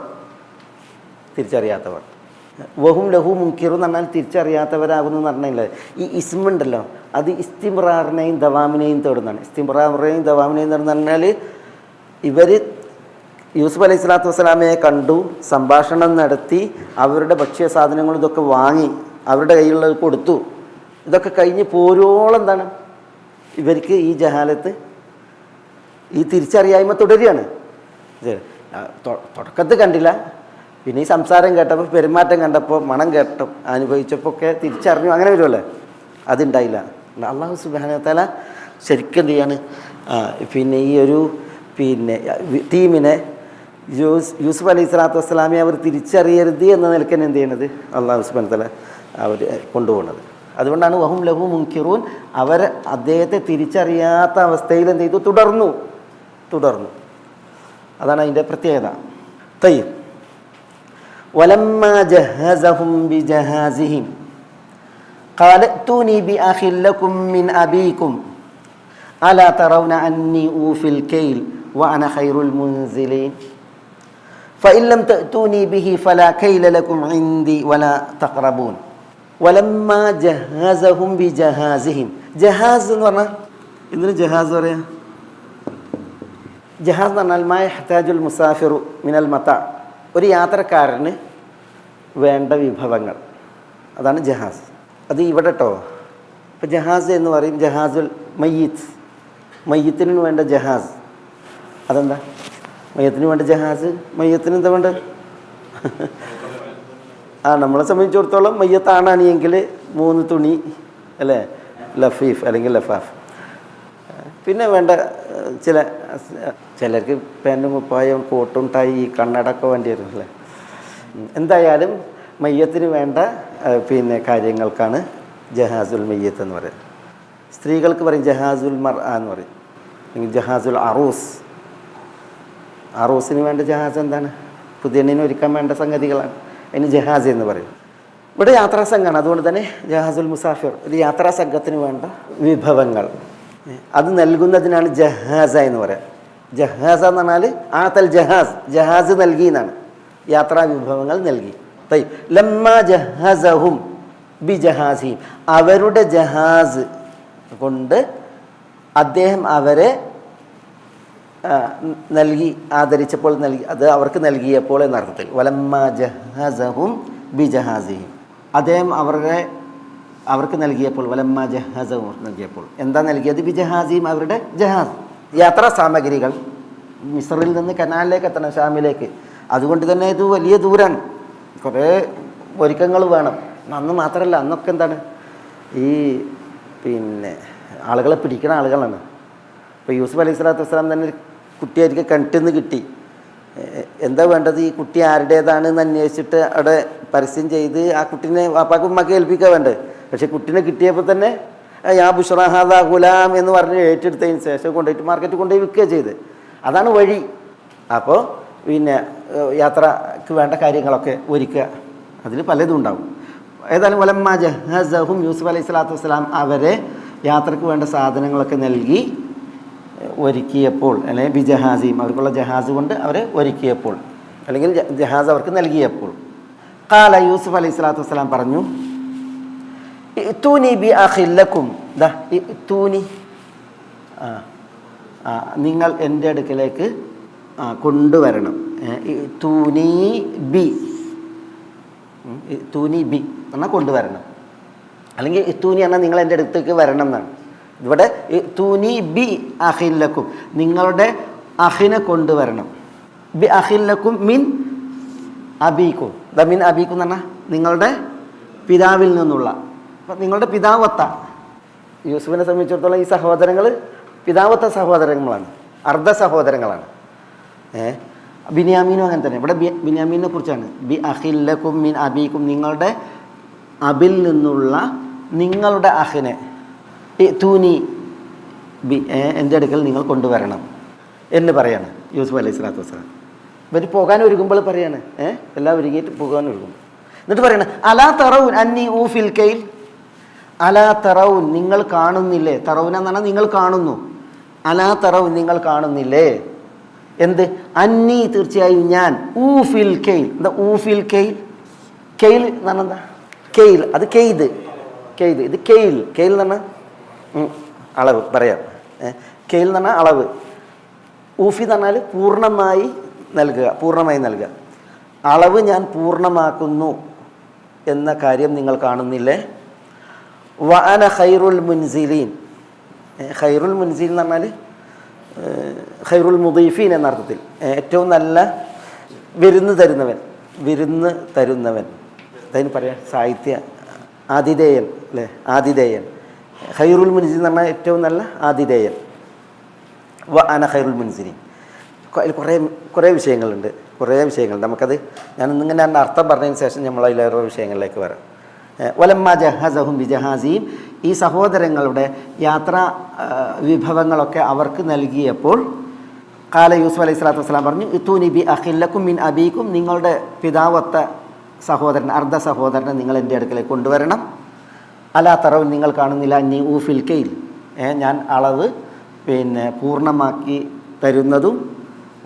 വഹും ലഹു മുൻകിറൂൻ എന്ന് പറഞ്ഞാൽ തിരിച്ചറിയാത്തവരാകുന്നു എന്ന് പറഞ്ഞില്ലേ. ഈ ഇസ്മുണ്ടല്ലോ, അത് ഇസ്തിംറാറിനെയും ദവാമിനെയും തേടുന്നതാണ്. ഇസ്തിംറാറിനെയും ദവാമിനെയും തേടുന്ന പറഞ്ഞാൽ ഇവർ യൂസുഫ് അലൈഹി സ്വലാത്തു വസ്സലാമയെ കണ്ടു, സംഭാഷണം നടത്തി, അവരുടെ ഭക്ഷ്യ സാധനങ്ങളും ഇതൊക്കെ വാങ്ങി അവരുടെ കയ്യിലുള്ളത് കൊടുത്തു. ഇതൊക്കെ കഴിഞ്ഞ് പോരോളം എന്താണ് ഇവർക്ക് ഈ ജഹാലത്ത്, ഈ തിരിച്ചറിയായ്മ തുടരുകയാണ്. തുടക്കത്തിൽ കണ്ടില്ല, പിന്നെ ഈ സംസാരം കേട്ടപ്പോൾ, പെരുമാറ്റം കണ്ടപ്പോൾ, മണം കേട്ടപ്പോൾ, അനുഭവിച്ചപ്പോൾ ഒക്കെ തിരിച്ചറിഞ്ഞു. അങ്ങനെ വരുമല്ലേ, അതുണ്ടായില്ല. അല്ലാഹു സുബ്ഹാനഹു വ തആല ശരിക്കും എന്ത് ചെയ്യാണ്, ഈ ഒരു ടീമിനെ യൂസുഫ് അലൈഹി സ്വലാത്തു വസ്സലാമെ അവർ തിരിച്ചറിയരുത് എന്ന നിലയ്ക്ക് തന്നെ എന്ത് ചെയ്യണത്, അല്ലാഹു സുബ്ഹാനഹു വ തആല അവർ കൊണ്ടുപോകുന്നത്. അതുകൊണ്ടാണ് വഹും ലഹു മുൻകിറൂൻ. അവർ അദ്ദേഹത്തെ തിരിച്ചറിയാത്ത അവസ്ഥയിൽ എന്ത് ചെയ്തു, തുടർന്നു. അതാണ് അതിൻ്റെ പ്രത്യേകത. വലമ്മാ ജഹസഹും ബിജഹാസിഹിം ഖാല അ്തൂനി ബിഅഖിൻ ലക്കും മിൻ അബീകും അലാ തറൗന അന്നി ഊഫിൽ കൈൽ വഅന ഖൈറുൽ മുൻസിലീൻ ഫഇൻ ലം തഅ്തൂനി ബിഹി ഫലാ കൈല ലക്കും ഇൻദി വലാ തഖറബൂൻ. വലമ്മാ ജഹസഹും ബിജഹാസിഹിം. ജഹാസ് എന്ന് പറഞ്ഞാൽ എന്തിന് ജഹാസ് പറയാം? ജഹാസ് എന്ന് പറഞ്ഞാൽ മാ യഹ്താജുൽ മുസാഫിറു മിനൽ മതാ, ഒരു യാത്രക്കാരന് വേണ്ട വിഭവങ്ങൾ, അതാണ് ജഹാസ്. അത് ഇവിടെ കേട്ടോ. ഇപ്പം ജഹാസ് എന്ന് പറയും ജഹാസുൽ മയ്യിത്ത്, മയ്യത്തിന് വേണ്ട ജഹാസ്. അതെന്താ മയ്യത്തിന് വേണ്ട ജഹാസ്? മയ്യത്തിന് എന്താ വേണ്ട? നമ്മളെ സംബന്ധിച്ചിടത്തോളം മയ്യത്താണെങ്കിൽ 3 തുണി അല്ലേ, ലഫീഫ് അല്ലെങ്കിൽ ലഫാഫ്. പിന്നെ വേണ്ട ചിലർക്ക് പാൻറ്റും കുപ്പായം കോട്ടും ടൈ കണ്ണടക്കം വേണ്ടി വരും അല്ലേ. എന്തായാലും മയ്യത്തിന് വേണ്ട കാര്യങ്ങൾക്കാണ് ജഹാസുൽ മയ്യത്ത് എന്ന് പറയുന്നത്. സ്ത്രീകൾക്ക് പറയും ജഹാസുൽ മർഅ എന്ന് പറയും, അല്ലെങ്കിൽ ജഹാസുൽ അറൂസ്. അറൂസിന് വേണ്ട ജഹാസ് എന്താണ്? പുതിയണ്ണിന് ഒരുക്കാൻ വേണ്ട സംഗതികളാണ്, അതിന് ജഹാസ് എന്ന് പറയും. ഇവിടെ യാത്രാ സംഘമാണ്, അതുകൊണ്ട് തന്നെ ജഹാസുൽ മുസാഫിർ, ഒരു യാത്രാ സംഘത്തിന് വേണ്ട വിഭവങ്ങൾ അത് നൽകുന്നതിനാണ് ജഹാസ എന്ന് പറയാം. ജഹാസ എന്ന് പറഞ്ഞാൽ ആതൽ ജഹാസ് നൽകി എന്നാണ്, യാത്രാ വിഭവങ്ങൾ നൽകി. ലമ്മാ ജഹസഹും ബിജഹാസിഹിം, അവരുടെ ജഹാസ് കൊണ്ട് അദ്ദേഹം അവരെ നൽകി, ആദരിച്ചപ്പോൾ നൽകി, അത് അവർക്ക് നൽകിയപ്പോൾ എന്നർത്ഥത്തിൽ. വലമ്മാ ജഹസഹും ബിജഹാസിഹിം, അദ്ദേഹം അവർക്ക് നൽകിയപ്പോൾ, വലമ്മാ ജഹസഹും നൽകിയപ്പോൾ. എന്താ നൽകിയത്? ബിജഹാസിഹിം, അവരുടെ ജഹാസ്, യാത്രാ സാമഗ്രികൾ. മിസ്റിൽ നിന്ന് കനാലിലേക്ക് എത്തണം, ഷാമിലേക്ക്. അതുകൊണ്ട് തന്നെ ഇത് വലിയ ദൂരമാണ്, കുറേ ഒരുക്കങ്ങൾ വേണം. അന്ന് മാത്രമല്ല, അന്നൊക്കെ എന്താണ് ഈ ആളുകളെ പിടിക്കുന്ന ആളുകളാണ്. ഇപ്പോൾ യൂസുഫ് അലൈഹി സ്വലാത്തു വസ്സലാം തന്നെ കുട്ടിയായിരിക്കും കിണറ്റിന്ന് കിട്ടി. എന്താ വേണ്ടത്? ഈ കുട്ടി ആരുടേതാണെന്ന് അന്വേഷിച്ചിട്ട് അവിടെ പരസ്യം ചെയ്ത് ആ കുട്ടീനെ വാപ്പാക്കും ഉമ്മാക്കും ഏൽപ്പിക്കാൻ വേണ്ടത്. പക്ഷെ കുട്ടീനെ കിട്ടിയപ്പോൾ തന്നെ യാ ബുഷ്റാ ഹാദാ ഗുലാം എന്ന് പറഞ്ഞ് ഏറ്റെടുത്തതിന് ശേഷം കൊണ്ടുപോയിട്ട് മാർക്കറ്റിൽ കൊണ്ടുപോയി വിൽക്കുക ചെയ്ത്. അതാണ് വഴി. അപ്പോൾ യാത്രക്ക് വേണ്ട കാര്യങ്ങളൊക്കെ ഒരുക്കുക, അതിൽ പലതും ഉണ്ടാവും. ഏതായാലും വലമ്മാ ജഹസഹും, യൂസുഫ് അലൈഹി സ്വലാത്തു വസ്സലാം അവരെ യാത്രക്ക് വേണ്ട സാധനങ്ങളൊക്കെ നൽകി ഒരുക്കിയപ്പോൾ, അല്ലെങ്കിൽ ബിജഹാസിയും, അവർക്കുള്ള ജഹാസ് കൊണ്ട് അവരെ ഒരുക്കിയപ്പോൾ, അല്ലെങ്കിൽ ജഹാസ് അവർക്ക് നൽകിയപ്പോൾ. ഖാല, യൂസുഫ് അലൈഹി സ്വലാത്തു വസ്സലാം പറഞ്ഞു, ഇഅ്തൂനി ബിഅഖിൻ ലക്കും, ഇഅ്തൂനി, നിങ്ങൾ എൻ്റെ അടുക്കലേക്ക് കൊണ്ടുവരണം. ഇഅ്തൂനി ബി എന്നാൽ കൊണ്ടുവരണം, അല്ലെങ്കിൽ ഇഅ്തൂനി എന്നാൽ നിങ്ങൾ എൻ്റെ അടുത്തേക്ക് വരണം എന്നാണ്. ഇവിടെ ഇഅ്തൂനി ബി അഖിൻ ലക്കും, നിങ്ങളുടെ അഹിനെ കൊണ്ടുവരണം. ബി അഹില്ലക്കും മിൻ അബീക്കും. മിൻ അബീക്കും എന്ന് പറഞ്ഞാൽ നിങ്ങളുടെ പിതാവിൽ നിന്നുള്ള. അപ്പം നിങ്ങളുടെ പിതാവത്ത യൂസുഫിനെ സംബന്ധിച്ചിടത്തോളം ഈ സഹോദരങ്ങൾ പിതാവത്ത സഹോദരങ്ങളാണ്, അർദ്ധ സഹോദരങ്ങളാണ്. ബിന്യാമീനും അങ്ങനെ തന്നെ. ഇവിടെ ബിന്യാമീനെ കുറിച്ചാണ്. ബി അഹില്ലക്കും മിൻ അബീക്കും, നിങ്ങളുടെ അബിൽ നിന്നുള്ള നിങ്ങളുടെ അഹിനെ തൂനി ബി എൻ്റെ അടുക്കൽ നിങ്ങൾ കൊണ്ടുവരണം എന്ന് പറയാണ് യൂസുഫ് അലൈഹി സ്വലാത്തു വസ്സലാം. ഇവർ പോകാൻ ഒരുങ്ങുമ്പോൾ പറയാണ്, എല്ലാം ഒരുങ്ങിയിട്ട് പോകാൻ ഒരുങ്ങും. എന്നിട്ട് പറയണ അലാ തറൗൻ അന്നി ഊഫിൽ കെയിൽ, അലാ തറൗൻ നിങ്ങൾ കാണുന്നില്ലേ, തറൗൻ എന്ന് പറഞ്ഞാൽ നിങ്ങൾ കാണുന്നു, അലാ തറൗൻ നിങ്ങൾ കാണുന്നില്ലേ എന്ത്, അന്നി തീർച്ചയായും ഞാൻ, ഊഫിൽ കെയിൽ. എന്താ ഊഫിൽ കെയിൽ? കെയിൽ എന്ന് പറഞ്ഞാൽ എന്താ? കെയിൽ അത് കെയ്ത്, കെയ്ത് ഇത് കെയിൽ. കെയിൽ എന്ന് പറഞ്ഞാൽ അളവ് പറയാം. കെയിൽ എന്ന് പറഞ്ഞാൽ അളവ്. ഊഫി എന്ന് പറഞ്ഞാൽ പൂർണ്ണമായി നൽകുക, പൂർണ്ണമായി നൽകുക. അളവ് ഞാൻ പൂർണ്ണമാക്കുന്നു എന്ന കാര്യം നിങ്ങൾ കാണുന്നില്ലേ? വഅന ഖൈറുൽ മുൻസിലീൻ. ഖൈറുൽ മുൻസിൽ എന്ന് പറഞ്ഞാൽ ഖൈറുൽ മുദീഫീൻ എന്ന അർത്ഥത്തിൽ ഏറ്റവും നല്ല വിരുന്ന് തരുന്നവൻ, വിരുന്ന് തരുന്നവൻ. അതിന് പറയാം സാഹിത്യ ആതിഥേയൻ അല്ലേ, ആതിഥേയൻ. ഖൈറുൽ മുൻസിൽ എന്ന് പറഞ്ഞാൽ ഏറ്റവും നല്ല ആതിഥേയൻ. വഅന ഖൈറുൽ മുൻസിലീൻ. അതിൽ കുറേ വിഷയങ്ങളുണ്ട്, കുറേ വിഷയങ്ങളുണ്ട്. നമുക്കത് ഞാനിന്നിങ്ങനെ എൻ്റെ അർത്ഥം പറഞ്ഞതിന് ശേഷം നമ്മൾ അതിലേറെ വിഷയങ്ങളിലേക്ക് വരാം. വലമ്മ ജഹസഹും ബിജഹാസിയും, ഈ സഹോദരങ്ങളുടെ യാത്രാ വിഭവങ്ങളൊക്കെ അവർക്ക് നൽകിയപ്പോൾ കാല യൂസുഫ് അലൈഹി സ്വലാത്തു വസ്സലാം പറഞ്ഞു, ഇത്തൂനി ബി അഖില്ലക്കും മിൻ അബീക്കും, നിങ്ങളുടെ പിതാവത്ത സഹോദരൻ, അർദ്ധ സഹോദരനെ നിങ്ങൾ എൻ്റെ അടുക്കലേക്ക് കൊണ്ടുവരണം. അലാ തറവ് നിങ്ങൾ കാണുന്നില്ല, അന്നി ഊഫിൽ കെയിൽ, ഞാൻ അളവ് പൂർണ്ണമാക്കി തരുന്നതും,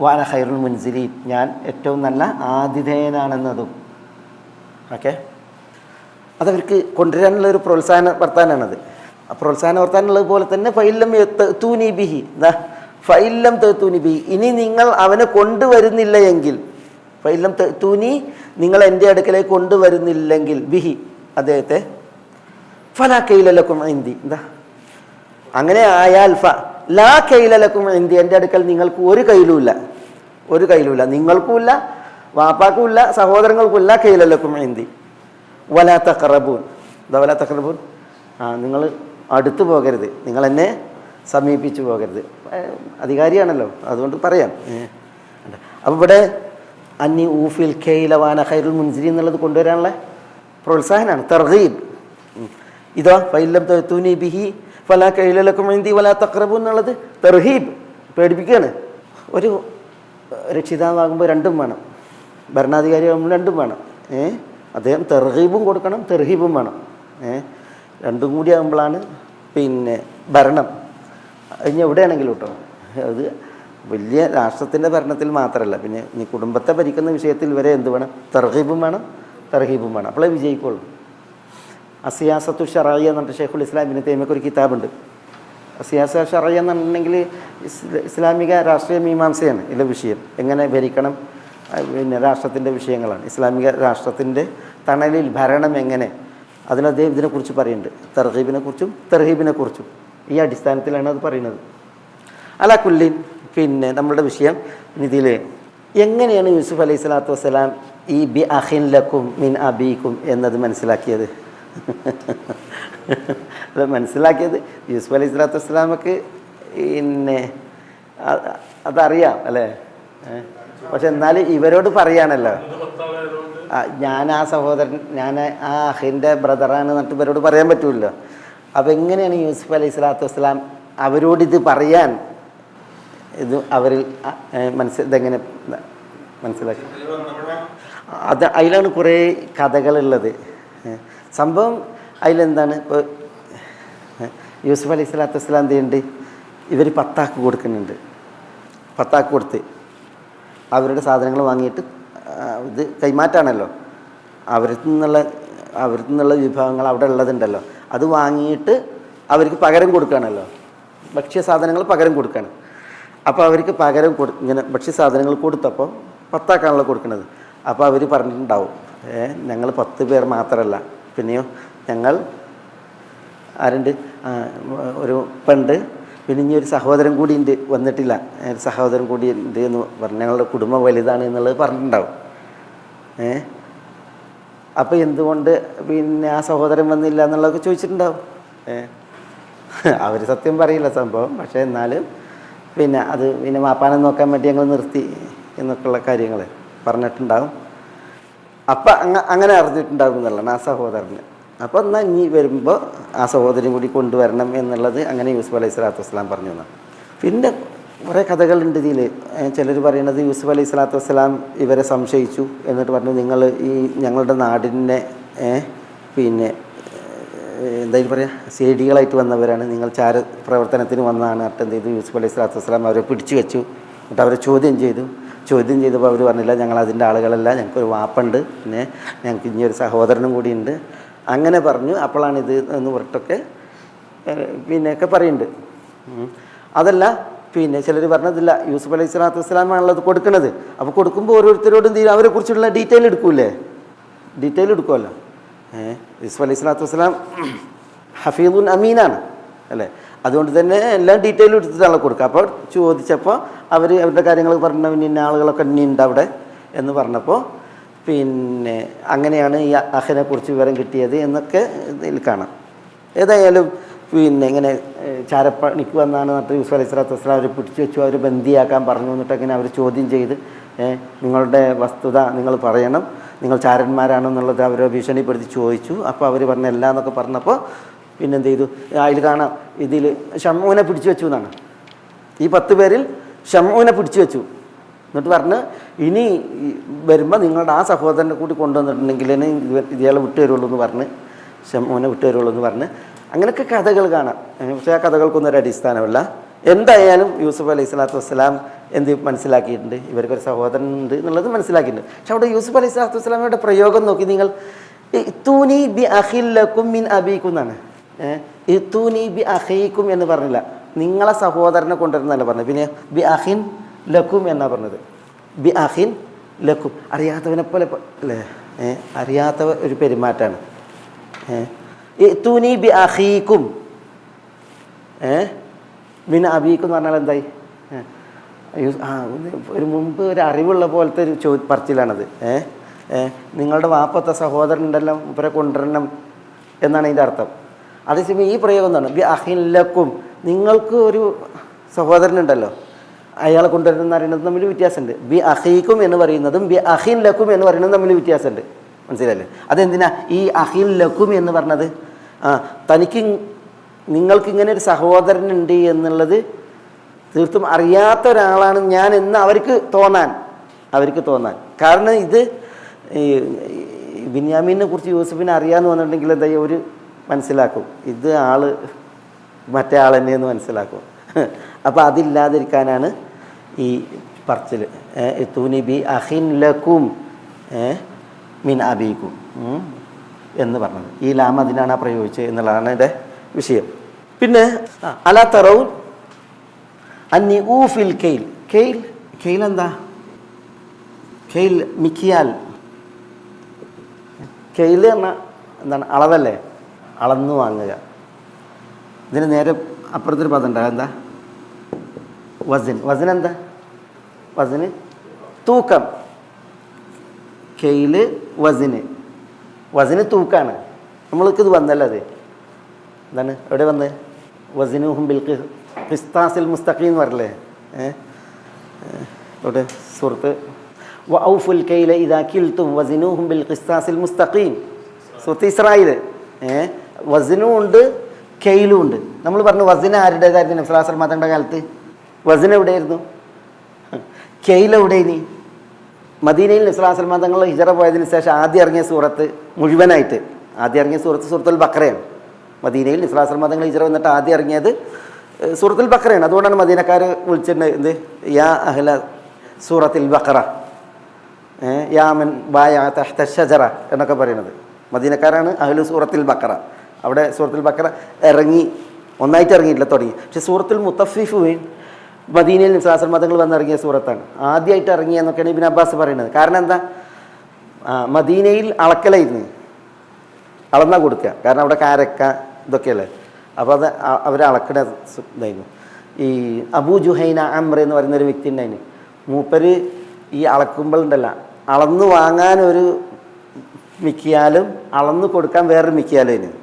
വാന ഖൈറുൽ മുൻസിലീൻ, ഞാൻ ഏറ്റവും നല്ല ആതിഥേയനാണെന്നതും. ഓക്കെ, അതവർക്ക് കൊണ്ടുവരാനുള്ള ഒരു പ്രോത്സാഹന വർത്താനാണത്. ആ പ്രോത്സാഹന വർത്താനുള്ളത് പോലെ തന്നെ ഫൈലം തൂനി ബിഹി, ഫൈലം തൂനി ബിഹി, ഇനി നിങ്ങൾ അവനെ കൊണ്ടുവരുന്നില്ല എങ്കിൽ, ഫൈലം തൂനി നിങ്ങൾ എൻ്റെ അടുക്കലേക്ക് കൊണ്ടുവരുന്നില്ലെങ്കിൽ, ബിഹി അദ്ദേഹത്തെ, ഫലാ കൈലലക്കും ഇന്തി, എന്താ അങ്ങനെ ആയാൽ ലാ കൈലലക്കും ഇന്തി, എൻ്റെ അടുക്കൽ നിങ്ങൾക്ക് ഒരു കയ്യിലുമില്ല, ഒരു കയ്യിലുമില്ല, നിങ്ങൾക്കുമില്ല, വാപ്പാക്കുമില്ല, സഹോദരങ്ങൾക്കുമില്ല, കൈലലക്കും ഇന്തി. വലാ തഖറബൂൻ, എന്താ വലാ തഖറബൂൻ? നിങ്ങൾ അടുത്ത് പോകരുത്, നിങ്ങൾ എന്നെ സമീപിച്ചു പോകരുത്. അധികാരിയാണല്ലോ, അതുകൊണ്ട് പറയാം. അപ്പോൾ ഇവിടെ അന്നി ഊഫിൽ കെയില വാന ഖൈറുൽ മുൻസിലീൻ എന്നുള്ളത് കൊണ്ടുവരാനുള്ള പ്രോത്സാഹനമാണ്, തർഗീബ്. ഇതോ ഫൈലം തൂനി ബിഹി ഫലാ കൈലലക്കും ഇന്തി വലാ തഖറബൂൻ എന്നുള്ളത് തർഹീബ്, പേടിപ്പിക്കുകയാണ്. ഒരു രക്ഷിതാവാകുമ്പോൾ രണ്ടും വേണം, ഭരണാധികാരിയാകുമ്പോൾ രണ്ടും വേണം. അദ്ദേഹം തെർഹീബും കൊടുക്കണം, തെർഹീബും വേണം. രണ്ടും കൂടി ആകുമ്പോഴാണ് ഭരണം ഇനി എവിടെയാണെങ്കിലും കേട്ടോ. അത് വലിയ രാഷ്ട്രത്തിൻ്റെ ഭരണത്തിൽ മാത്രമല്ല, പിന്നെ ഇനി കുടുംബത്തെ ഭരിക്കുന്ന വിഷയത്തിൽ വരെ എന്ത് വേണം? തെർഹീബും വേണം, തെർഹീബും വേണം. അപ്പോഴേ വിജയിക്കുള്ളൂ. അസിയാസത്തു ഷറയ്യ എന്ന് പറഞ്ഞിട്ട് ഷെയ്ഖുൽ ഇസ്ലാം ഇബ്നു തൈമിയ്യക്ക് ഒരു കിതാബുണ്ട്. അസിയാസ ഷറയ്യ എന്ന് പറഞ്ഞിട്ടുണ്ടെങ്കിൽ ഇസ്ലാമിക രാഷ്ട്രീയ മീമാംസയാണ് ഇതിലെ വിഷയം. എങ്ങനെ ഭരിക്കണം, രാഷ്ട്രത്തിൻ്റെ വിഷയങ്ങളാണ്. ഇസ്ലാമിക രാഷ്ട്രത്തിൻ്റെ തണലിൽ ഭരണം എങ്ങനെ, അതിനദ്ദേഹം ഇതിനെക്കുറിച്ച് പറയുന്നുണ്ട്. തർഹീബിനെ കുറിച്ചും തെർഹീബിനെ കുറിച്ചും ഈ അടിസ്ഥാനത്തിലാണ് അത് പറയുന്നത്. അലാ കുല്ലിൻ, നമ്മളുടെ വിഷയം ഇതിൽ എങ്ങനെയാണ് യൂസുഫ് അലൈഹി സ്വലാത്തു വസ്സലാം ഈ ബി അഖിൻ ലക്കും മിൻ അബീക്കും എന്നത് മനസ്സിലാക്കിയത്? അത് മനസ്സിലാക്കിയത് യൂസുഫ് അലൈഹി സ്വലാത്തു വസ്സലാമക്ക് അതറിയാം അല്ലേ. പക്ഷെ എന്നാലും ഇവരോട് പറയാണല്ലോ, ഞാൻ ആ സഹോദരൻ, ഞാൻ ആ അഹിൻ്റെ ബ്രദറാണ് എന്നിട്ട് ഇവരോട് പറയാൻ പറ്റുമല്ലോ. അപ്പം എങ്ങനെയാണ് യൂസുഫ് അലൈഹി സ്വലാത്തു വസ്സലാം അവരോടിത് പറയാൻ ഇത് അവരിൽ ഇതെങ്ങനെ മനസ്സിലാക്കി? അത് അതിലാണ് കുറേ കഥകളുള്ളത്. സംഭവം അതിലെന്താണ്, ഇപ്പോൾ യൂസുഫ് അലൈഹി സ്വലാത്തു വസ്സലാം എന്ത് ചെയ്യുന്നുണ്ട്, ഇവർ 10 ആക്ക് കൊടുക്കുന്നുണ്ട്. 10 ആക്ക് കൊടുത്ത് അവരുടെ സാധനങ്ങൾ വാങ്ങിയിട്ട് ഇത് കൈമാറ്റാണല്ലോ, അവരിൽ നിന്നുള്ള വിഭവങ്ങൾ അവിടെ ഉള്ളതുണ്ടല്ലോ, അത് വാങ്ങിയിട്ട് അവർക്ക് പകരം കൊടുക്കുകയാണല്ലോ, ഭക്ഷ്യസാധനങ്ങൾ പകരം കൊടുക്കുകയാണ്. അപ്പോൾ അവർക്ക് പകരം ഇങ്ങനെ ഭക്ഷ്യസാധനങ്ങൾ കൊടുത്തപ്പോൾ 10 ആക്കാണല്ലോ കൊടുക്കുന്നത്. അപ്പോൾ അവർ പറഞ്ഞിട്ടുണ്ടാവും, ഞങ്ങൾ 10 പേർ മാത്രമല്ല, പിന്നെയോ ഞങ്ങൾ ആരുണ്ട്, ഒരു പെണ്ട് പിന്നെ ഇനി ഒരു സഹോദരൻ കൂടി ഉണ്ട് വന്നിട്ടില്ല, ഒരു സഹോദരൻ കൂടി ഉണ്ട് എന്ന് പറഞ്ഞു, ഞങ്ങളുടെ കുടുംബം വലുതാണ് എന്നുള്ളത് പറഞ്ഞിട്ടുണ്ടാവും. അപ്പോൾ എന്തുകൊണ്ട് പിന്നെ ആ സഹോദരൻ വന്നില്ല എന്നുള്ളതൊക്കെ ചോദിച്ചിട്ടുണ്ടാവും. അവർ സത്യം പറയില്ല സംഭവം, പക്ഷേ എന്നാലും പിന്നെ അത് പിന്നെ വാപ്പാനെ നോക്കാൻ വേണ്ടി ഞങ്ങൾ നിർത്തി എന്നൊക്കെയുള്ള കാര്യങ്ങൾ പറഞ്ഞിട്ടുണ്ടാവും. അപ്പം അങ്ങനെ അറിഞ്ഞിട്ടുണ്ടാകും എന്നുള്ളതാണ് ആ സഹോദരന്. അപ്പോൾ എന്നാൽ ഇനി വരുമ്പോൾ ആ സഹോദരൻ കൂടി കൊണ്ടുവരണം എന്നുള്ളത് അങ്ങനെ യൂസുഫ് അലൈഹി സ്വലാത്തു വസ്സലാം പറഞ്ഞു എന്നാണ്. പിന്നെ കുറേ കഥകളുണ്ട് ഇതിൽ. ചിലർ പറയുന്നത് യൂസുഫ് അലൈഹി സ്വലാത്തു വസ്സലാം ഇവരെ സംശയിച്ചു, എന്നിട്ട് പറഞ്ഞു നിങ്ങൾ ഈ ഞങ്ങളുടെ നാടിനെ പിന്നെ എന്തായാലും പറയുക സേഡികളായിട്ട് വന്നവരാണ്, നിങ്ങൾ ചാര പ്രവർത്തനത്തിന് വന്നതാണ്. എന്ത് ചെയ്തു, യൂസുഫ് അലൈഹി സ്വലാത്തു വസ്സലാം അവരെ പിടിച്ചു വെച്ചു. എന്നിട്ട് അവരെ ചോദ്യം ചെയ്തപ്പോൾ അവർ പറഞ്ഞില്ല ഞങ്ങൾ അതിൻ്റെ ആളുകളല്ല, ഞങ്ങൾക്കൊരു വാപ്പുണ്ട്, പിന്നെ ഞങ്ങൾക്ക് ഇനിയൊരു സഹോദരനും കൂടിയുണ്ട്, അങ്ങനെ പറഞ്ഞു. അപ്പോഴാണിത് എന്ന് പറഞ്ഞിട്ടൊക്കെ പിന്നെയൊക്കെ പറയുന്നുണ്ട്. അതല്ല പിന്നെ ചിലർ പറഞ്ഞതില്ല, യൂസുഫ് അലൈഹി സ്വലാത്തു വസ്സലാമാണല്ലോ അത് കൊടുക്കുന്നത്. അപ്പോൾ കൊടുക്കുമ്പോൾ ഓരോരുത്തരോടും അവരെക്കുറിച്ചുള്ള ഡീറ്റെയിൽ എടുക്കുമല്ലോ. യൂസുഫ് അലൈഹി സ്വലാത്തു വസ്സലാം ഹഫീദുൻ അമീനാണ് അല്ലേ, അതുകൊണ്ട് തന്നെ എല്ലാം ഡീറ്റെയിൽ എടുത്തിട്ടാണല്ലോ കൊടുക്കുക. അപ്പോൾ ചോദിച്ചപ്പോൾ അവരുടെ കാര്യങ്ങൾ പറഞ്ഞ ഇന്ന ആളുകളൊക്കെ ഇനിയുണ്ട് അവിടെ എന്ന് പറഞ്ഞപ്പോൾ പിന്നെ അങ്ങനെയാണ് ഈ അഹനെ കുറിച്ച് വിവരം കിട്ടിയത് എന്നൊക്കെ ഇതിൽ കാണാം. ഏതായാലും പിന്നെ ഇങ്ങനെ ചാരപ്പണിക്ക് വന്നാണ് എന്നിട്ട് യൂസുഫ് അലൈഹി സ്വലാത്തു വസ്സലാം അവരെ പിടിച്ചു വെച്ചു, അവർ ബന്ദിയാക്കാൻ പറഞ്ഞു. എന്നിട്ട് അങ്ങനെ അവർ ചോദ്യം ചെയ്ത് നിങ്ങളുടെ വസ്തുത നിങ്ങൾ പറയണം, നിങ്ങൾ ചാരന്മാരാണെന്നുള്ളത് അവരെ ഭീഷണിപ്പെടുത്തി ചോദിച്ചു. അപ്പോൾ അവർ പറഞ്ഞ എല്ലാം എന്നൊക്കെ പറഞ്ഞപ്പോൾ പിന്നെന്ത് ചെയ്തു, അതിൽ കാണാം ഇതിൽ ഷമ്മൂനെ പിടിച്ചു വെച്ചു എന്നാണ്. ഈ 10 പേരിൽ ഷമ്മൂനെ പിടിച്ചു വെച്ചു. എന്നിട്ട് പറഞ്ഞ് ഇനി വരുമ്പോൾ നിങ്ങളുടെ ആ സഹോദരനെ കൂടി കൊണ്ടുവന്നിട്ടുണ്ടെങ്കിൽ ഇയാളെ വിട്ടുതരുള്ളൂ എന്ന് പറഞ്ഞ്, ഷമ്മൂനെ വിട്ടുതരുള്ളൂ എന്ന് പറഞ്ഞ് അങ്ങനെയൊക്കെ കഥകൾ കാണാം. പക്ഷേ ആ കഥകൾക്കൊന്നും ഒരു അടിസ്ഥാനമല്ല. എന്തായാലും യൂസുഫ് അലൈഹി സ്വലാത്തു വസ്സലാം എന്ത് മനസ്സിലാക്കിയിട്ടുണ്ട്, ഇവർക്കൊരു സഹോദരൻ ഉണ്ട് എന്നുള്ളത് മനസ്സിലാക്കിയിട്ടുണ്ട്. പക്ഷെ അവിടെ യൂസുഫ് അലൈഹി സ്വലാത്തു വസ്സലാമയുടെ പ്രയോഗം നോക്കി നിങ്ങൾ, ഇത്തൂനി ബി അഖില്ലക്കും മിൻ അബീക്കും എന്നാണ്. ഇത്തൂനി ബി അഖീക്കും എന്ന് പറഞ്ഞില്ല, നിങ്ങളെ സഹോദരനെ കൊണ്ടുവരുന്നല്ല പറഞ്ഞത്. പിന്നെ ബി അഖിൻ ലക്കും എന്നാണ് പറഞ്ഞത്. ബി അഖിൻ ലക്കും, അറിയാത്തവനെ പോലെ അല്ലേ, അറിയാത്ത ഒരു പെരുമാറ്റാണ്. ഇത്തൂനി ബി അഖീക്കും മിൻ അബീക്കും എന്ന് പറഞ്ഞാൽ എന്തായി, ഒരു മുമ്പ് ഒരു അറിവുള്ള പോലത്തെ ഒരു പറച്ചിലാണത്. നിങ്ങളുടെ വാപ്പത്തെ സഹോദരൻ ഉണ്ടല്ലോ, ഇവരെ കൊണ്ടുവരണം എന്നാണ് അതിൻ്റെ അർത്ഥം. അതേസമയം ഈ പ്രയോഗം എന്താണ്, ബി അഖിൻ ലക്കും, നിങ്ങൾക്ക് ഒരു സഹോദരനുണ്ടല്ലോ അയാളെ കൊണ്ടുവരണം എന്ന് പറയുന്നത് തമ്മിൽ വ്യത്യാസമുണ്ട്. ബി അഖീക്കും എന്ന് പറയുന്നതും ബി അഖിൻ ലക്കും എന്ന് പറയുന്നതും തമ്മിൽ വ്യത്യാസമുണ്ട്. മനസ്സിലല്ലേ? അതെന്തിനാ ഈ അഖിൻ ലക്കും എന്ന് പറഞ്ഞത്? തനിക്ക് നിങ്ങൾക്കിങ്ങനെ ഒരു സഹോദരനുണ്ട് എന്നുള്ളത് തീർത്തും അറിയാത്ത ഒരാളാണ് ഞാൻ എന്ന് അവർക്ക് തോന്നാൻ. കാരണം ഇത് ബിന്യാമീനെ കുറിച്ച് യൂസുഫിനെ അറിയാമെന്ന് പറഞ്ഞിട്ടുണ്ടെങ്കിൽ എന്താ ഒരു മനസ്സിലാക്കും, ഇത് ആള് മറ്റേ ആൾ തന്നെയെന്ന് മനസ്സിലാക്കും. അപ്പോൾ അതില്ലാതിരിക്കാനാണ് ഈ പറച്ചിൽ തൂനി ബി അഖിൻ ലക്കും മിൻ അബീക്കും എന്ന് പറഞ്ഞത്. ഈ ലാം അതിനാണ് പ്രയോഗിച്ചത് എന്നുള്ളതാണ് എൻ്റെ വിഷയം. പിന്നെ അലാ തറൗൻ അന്നി ഊഫിൽ കെയിൽ. കെയിൽ എന്താ? കെയിൽ മിക്കിയാൽ. കെയിൽ പറഞ്ഞാൽ എന്താണ്? അളവല്ലേ, അളന്നു വാങ്ങുക. ഇതിന് നേരെ അപ്പുറത്തൊരു പദം ഉണ്ടാകും, എന്താ? വസൻ എന്താ? വസന് തൂക്കം. കെയില് വസന് തൂക്കാണ്. നമ്മൾക്ക് ഇത് വന്നല്ലോ, അത് എന്താണ് എവിടെ വന്ന് വസിനുഹും ബിൽ ഖിസ്താസിൽ മുസ്തഖീം എന്ന് പറയല്ലേ ഇവിടെ സൂറത്ത് വഔഫുൽ കൈല ഇദാ കിൽതും വസിനുഹും ബിൽ ഖിസ്താസിൽ മുസ്തഖീം, സൂറത്ത് ഇസ്രായേൽ. വസിനും ഉണ്ട് കെയിലും ഉണ്ട്. നമ്മൾ പറഞ്ഞു വസിന് ആരുടേതായിരുന്നു? നബി സ്വല്ലല്ലാഹു അലൈഹി വസല്ലം തങ്ങളുടെ കാലത്ത് വസിന് എവിടെയായിരുന്നു? കെയിൽ എവിടെയിനി? മദീനയിൽ നബി സ്വല്ലല്ലാഹു അലൈഹി വസല്ലം തങ്ങൾ ഹിജറ പോയതിന് ശേഷം ആദ്യം ഇറങ്ങിയ സൂറത്ത് മുഴുവനായിട്ട് സൂറത്തുൽ ബഖറയാണ്. മദീനയിൽ നബി സ്വല്ലല്ലാഹു അലൈഹി വസല്ലം തങ്ങൾ ഹിജറ വന്നിട്ട് ആദ്യം ഇറങ്ങിയത് സൂറത്തുൽ ബഖറയാണ്. അതുകൊണ്ടാണ് മദീനക്കാർ വിളിച്ചിട്ടുണ്ട് എന്ത്, യാ അഹ്ല സൂറത്തുൽ ബഖറ, യാ മൻ ബായ തഹ്ത ഷജറ എന്നൊക്കെ പറയുന്നത്. മദീനക്കാരാണ് അഹ്ലു സൂറത്തുൽ ബഖറ. അവിടെ സൂറത്തുൽ ബഖറ ഒന്നായിട്ട് ഇറങ്ങിയിട്ടില്ല, തുടങ്ങി. പക്ഷേ സൂറത്തുൽ മുത്തഫിഫീൻ മദീനയിൽ നബി സ്വല്ലല്ലാഹു അലൈഹി വസല്ലം തങ്ങൾ വന്നിറങ്ങിയ സൂറത്താണ്, ആദ്യമായിട്ട് ഇറങ്ങിയെന്നൊക്കെയാണ് ഇബ്നു അബ്ബാസ് പറയുന്നത്. കാരണം എന്താ? മദീനയിൽ അളക്കലായിരുന്നു, അളന്നാ കൊടുക്കുക. കാരണം അവിടെ കാരക്ക ഇതൊക്കെയല്ലേ, അപ്പോൾ അത് അവർ അളക്കണ ഇതായിരുന്നു. ഈ അബൂ ജുഹൈന അംർ എന്ന് പറയുന്നൊരു വ്യക്തി ഉണ്ടായിന്. മൂപ്പര് ഈ അളക്കുമ്പോഴുണ്ടല്ല, അളന്ന് വാങ്ങാനൊരു മിക്കിയാലും അളന്ന് കൊടുക്കാൻ വേറൊരു മിക്കിയാലും.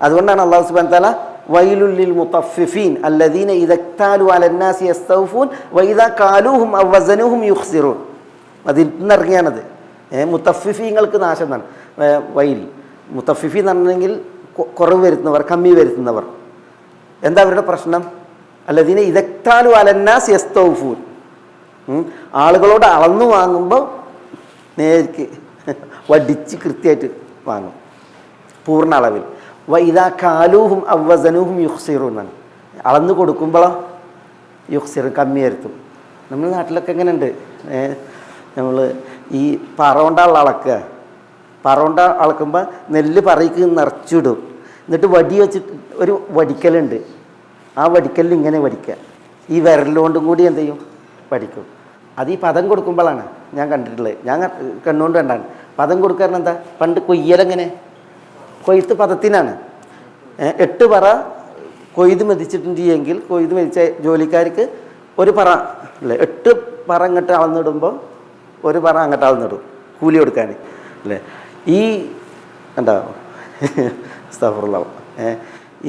അതുകൊണ്ടാണ് അല്ലാഹു സുബ്ഹാനഹു വ തആല വൈലുൽ ലിൽ മുത്തഫിഫീൻ അല്ലദീന ഇദാ ക്താലു അലന്നാസി യസ്തൗഫൂൻ വഇദാ കാലൂഹും അവ വസനുഹും യുഖ്സിറൂൻ. അതിൽ നിന്നിറങ്ങിയാണത്. മുത്തഫിഫീങ്ങൾക്ക് നാശം എന്നാണ് വൈൽ. മുത്തഫിഫി എന്ന് പറഞ്ഞെങ്കിൽ കുറവ് വരുത്തുന്നവർ, കമ്മി വരുത്തുന്നവർ. എന്താ അവരുടെ പ്രശ്നം? അല്ലദീന ഇദാ ക്താലു അലന്നാസി യസ്തൗഫൂൻ. ആളുകളോട് അളന്നു വാങ്ങുമ്പോൾ നേർക്ക് വടിച്ച് കൃത്യമായിട്ട് വാങ്ങും, പൂർണ്ണ അളവിൽ. വഇദാ കാലൂഹും അവസനുഹും യുഖ്സിറൂൻ എന്നാണ്. അളന്നു കൊടുക്കുമ്പോഴോ യുഖ്സിർ, കമ്മി വരുത്തും. നമ്മുടെ നാട്ടിലൊക്കെ എങ്ങനെ ഉണ്ട്, നമ്മൾ ഈ പറ കൊണ്ടുള്ള അളക്കുക. പറ കൊണ്ട് അളക്കുമ്പോൾ നെല്ല് പറയ്ക്ക് നിറച്ചിടും. എന്നിട്ട് വടി വെച്ചിട്ട് ഒരു വടിക്കലുണ്ട്. ആ വടിക്കലിൽ ഇങ്ങനെ വടിക്കുക, ഈ വിരലുകൊണ്ടും കൂടി എന്ത് ചെയ്യും, വടിക്കും. അത് ഈ പദം കൊടുക്കുമ്പോഴാണ് ഞാൻ കണ്ടിട്ടുള്ളത്. ഞാൻ കണ്ണുകൊണ്ട് കണ്ടാണ്. പദം കൊടുക്കാറുണ്ട് എന്താ, പണ്ട് കൊയ്യലെങ്ങനെ, കൊയ്ത്ത് പദത്തിനാണ്. 8 പറ കൊയ്ത് മെതിച്ചിട്ടുണ്ടെങ്കിൽ, കൊയ്ത് മെതിച്ച ജോലിക്കാർക്ക് ഒരു പറ അല്ലേ, 8 പറ ഇങ്ങോട്ട് അളന്നിടുമ്പോൾ ഒരു പറ അങ്ങോട്ട് അളന്നിടും കൂലി കൊടുക്കാൻ അല്ലേ. ഈ എന്താ അസ്തഗ്ഫിറുല്ലാഹ്,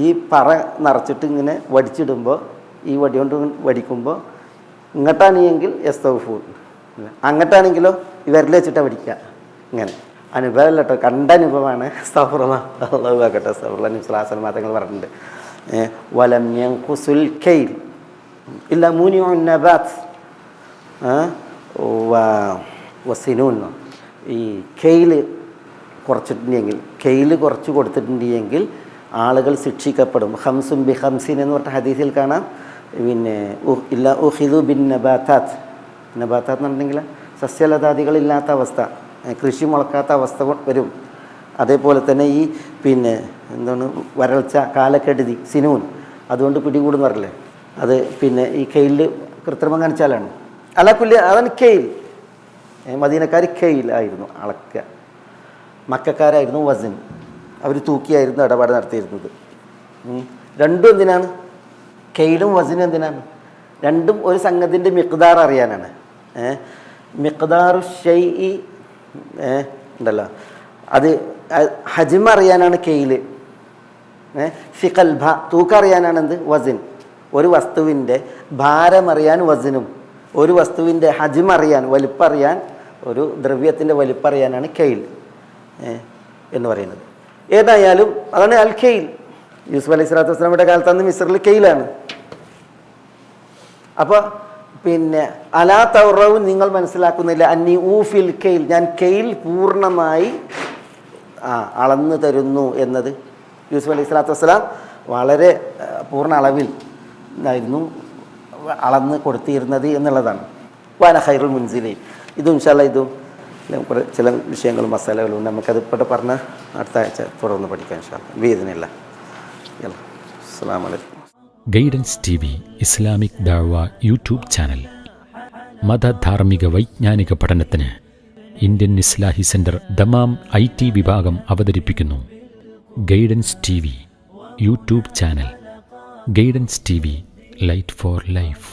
ഈ പറ നിറച്ചിട്ട് ഇങ്ങനെ വടിച്ചിടുമ്പോൾ, ഈ വടി കൊണ്ട് വടിക്കുമ്പോൾ ഇങ്ങോട്ടാണെങ്കിൽ യസ്തഗ്ഫൂൻ, അങ്ങോട്ടാണെങ്കിലോ ഈ വിരൽ വെച്ചിട്ടാണ് വടിക്കുക. ഇങ്ങനെ അനുഭവമല്ല കേട്ടോ, കണ്ട അനുഭവമാണ്. അസ്തഗ്ഫിറുല്ലാഹ്, അല്ലാഹു ആക്കട്ടെ. അസ്തഗ്ഫിറുല്ലാഹ്. നബി സ്വല്ലല്ലാഹു അലൈഹി വസല്ലം തങ്ങൾ പറഞ്ഞിട്ടുണ്ട്, വലം യൻഖുസുൽ കൈൽ ഇല്ല മുനിഉൻ നബാത്ത് വസിനൂൻ. ഈ കെയില് കുറച്ചിട്ടുണ്ടെങ്കിൽ, കെയില് കുറച്ച് കൊടുത്തിട്ടുണ്ടെങ്കിൽ ആളുകൾ ശിക്ഷിക്കപ്പെടും. ഹംസും ബി ഹംസിൻ എന്ന് പറഞ്ഞ ഹദീസിൽ കാണാം. പിന്നെ ഇല്ല ഉഹിദു ബിൻ നബാത്താത്ത്, നബാത്താത്ത് എന്നുണ്ടെങ്കിൽ സസ്യലതാദികളില്ലാത്ത അവസ്ഥ, കൃഷി മുളക്കാത്ത അവസ്ഥ വരും. അതേപോലെ തന്നെ ഈ പിന്നെ എന്താണ് വരൾച്ച, കാലക്കെടുതി, സിനൂൻ, അതുകൊണ്ട് പിടികൂടുന്ന് പറയില്ലേ, അത് പിന്നെ ഈ കെയിലിൽ കൃത്രിമം കാണിച്ചാലാണ്. അലക്കുല്യ അതാണ് കെയിൽ. മദീനക്കാർ കെയിലായിരുന്നു അളക്കുക, മക്കക്കാരായിരുന്നു വസൻ. അവർ തൂക്കിയായിരുന്നു ഇടപാട് നടത്തിയിരുന്നത്. രണ്ടും എന്തിനാണ്, കെയിലും വസനും എന്തിനാണ്? രണ്ടും ഒരു സംഗതിൻ്റെ മിഖ്ദാർ അറിയാനാണ്. മിഖ്ദാറു ഷൈഇ ഉണ്ടല്ലോ, അത് ഹജ്മ അറിയാനാണ് കെയില്. ഫിഖൽ തൂക്കം അറിയാനാണ് എന്ത്, വസൻ. ഒരു വസ്തുവിൻ്റെ ഭാരം അറിയാൻ വസനും, ഒരു വസ്തുവിൻ്റെ ഹജ്മ അറിയാൻ, വലിപ്പറിയാൻ, ഒരു ദ്രവ്യത്തിൻ്റെ വലിപ്പറിയാനാണ് കെയിൽ എന്ന് പറയുന്നത്. ഏതായാലും അതാണ് അൽ കെയിൽ. യൂസുഫ് അലൈഹി സ്വലാത്തു വസ്സലാമിയുടെ കാലത്ത് അന്ന് മിസ്റിൽ കെയിലാണ്. അപ്പോൾ പിന്നെ അലാ തൗറവും, നിങ്ങൾ മനസ്സിലാക്കുന്നില്ല, അന്നി ഊഫിൽ കെയിൽ, ഞാൻ കെയിൽ പൂർണ്ണമായി അളന്നു തരുന്നു എന്നത്. യൂസുഫ് അലൈഹി സ്വലാത്തു വസ്സലാം വളരെ പൂർണ്ണ അളവിൽ ആയിരുന്നു അളന്ന് കൊടുത്തിരുന്നത് എന്നുള്ളതാണ്. വാന ഖൈറുൽ മുൻസിലീൻ. ഇതും ഇൻഷാല്ലാ ഇതും ചില വിഷയങ്ങളും മസാലകളും നമുക്കത് ഇപ്പോൾ പറഞ്ഞ അടുത്ത ആഴ്ച തുടർന്ന് പഠിക്കാം ഇൻഷാല്ലാ ബിഇദ്നില്ലാ. അസ്സലാമു അലൈക്കും. ഗൈഡൻസ് TV ഇസ്ലാമിക് ദഅവ യൂട്യൂബ് ചാനൽ. മതധാർമ്മിക വൈജ്ഞാനിക പഠനത്തിന് Indian Islahi centre Dammam IT വിഭാഗം അവതരിപ്പിക്കുന്നു guidance TV YouTube channel. Guidance TV, light for life.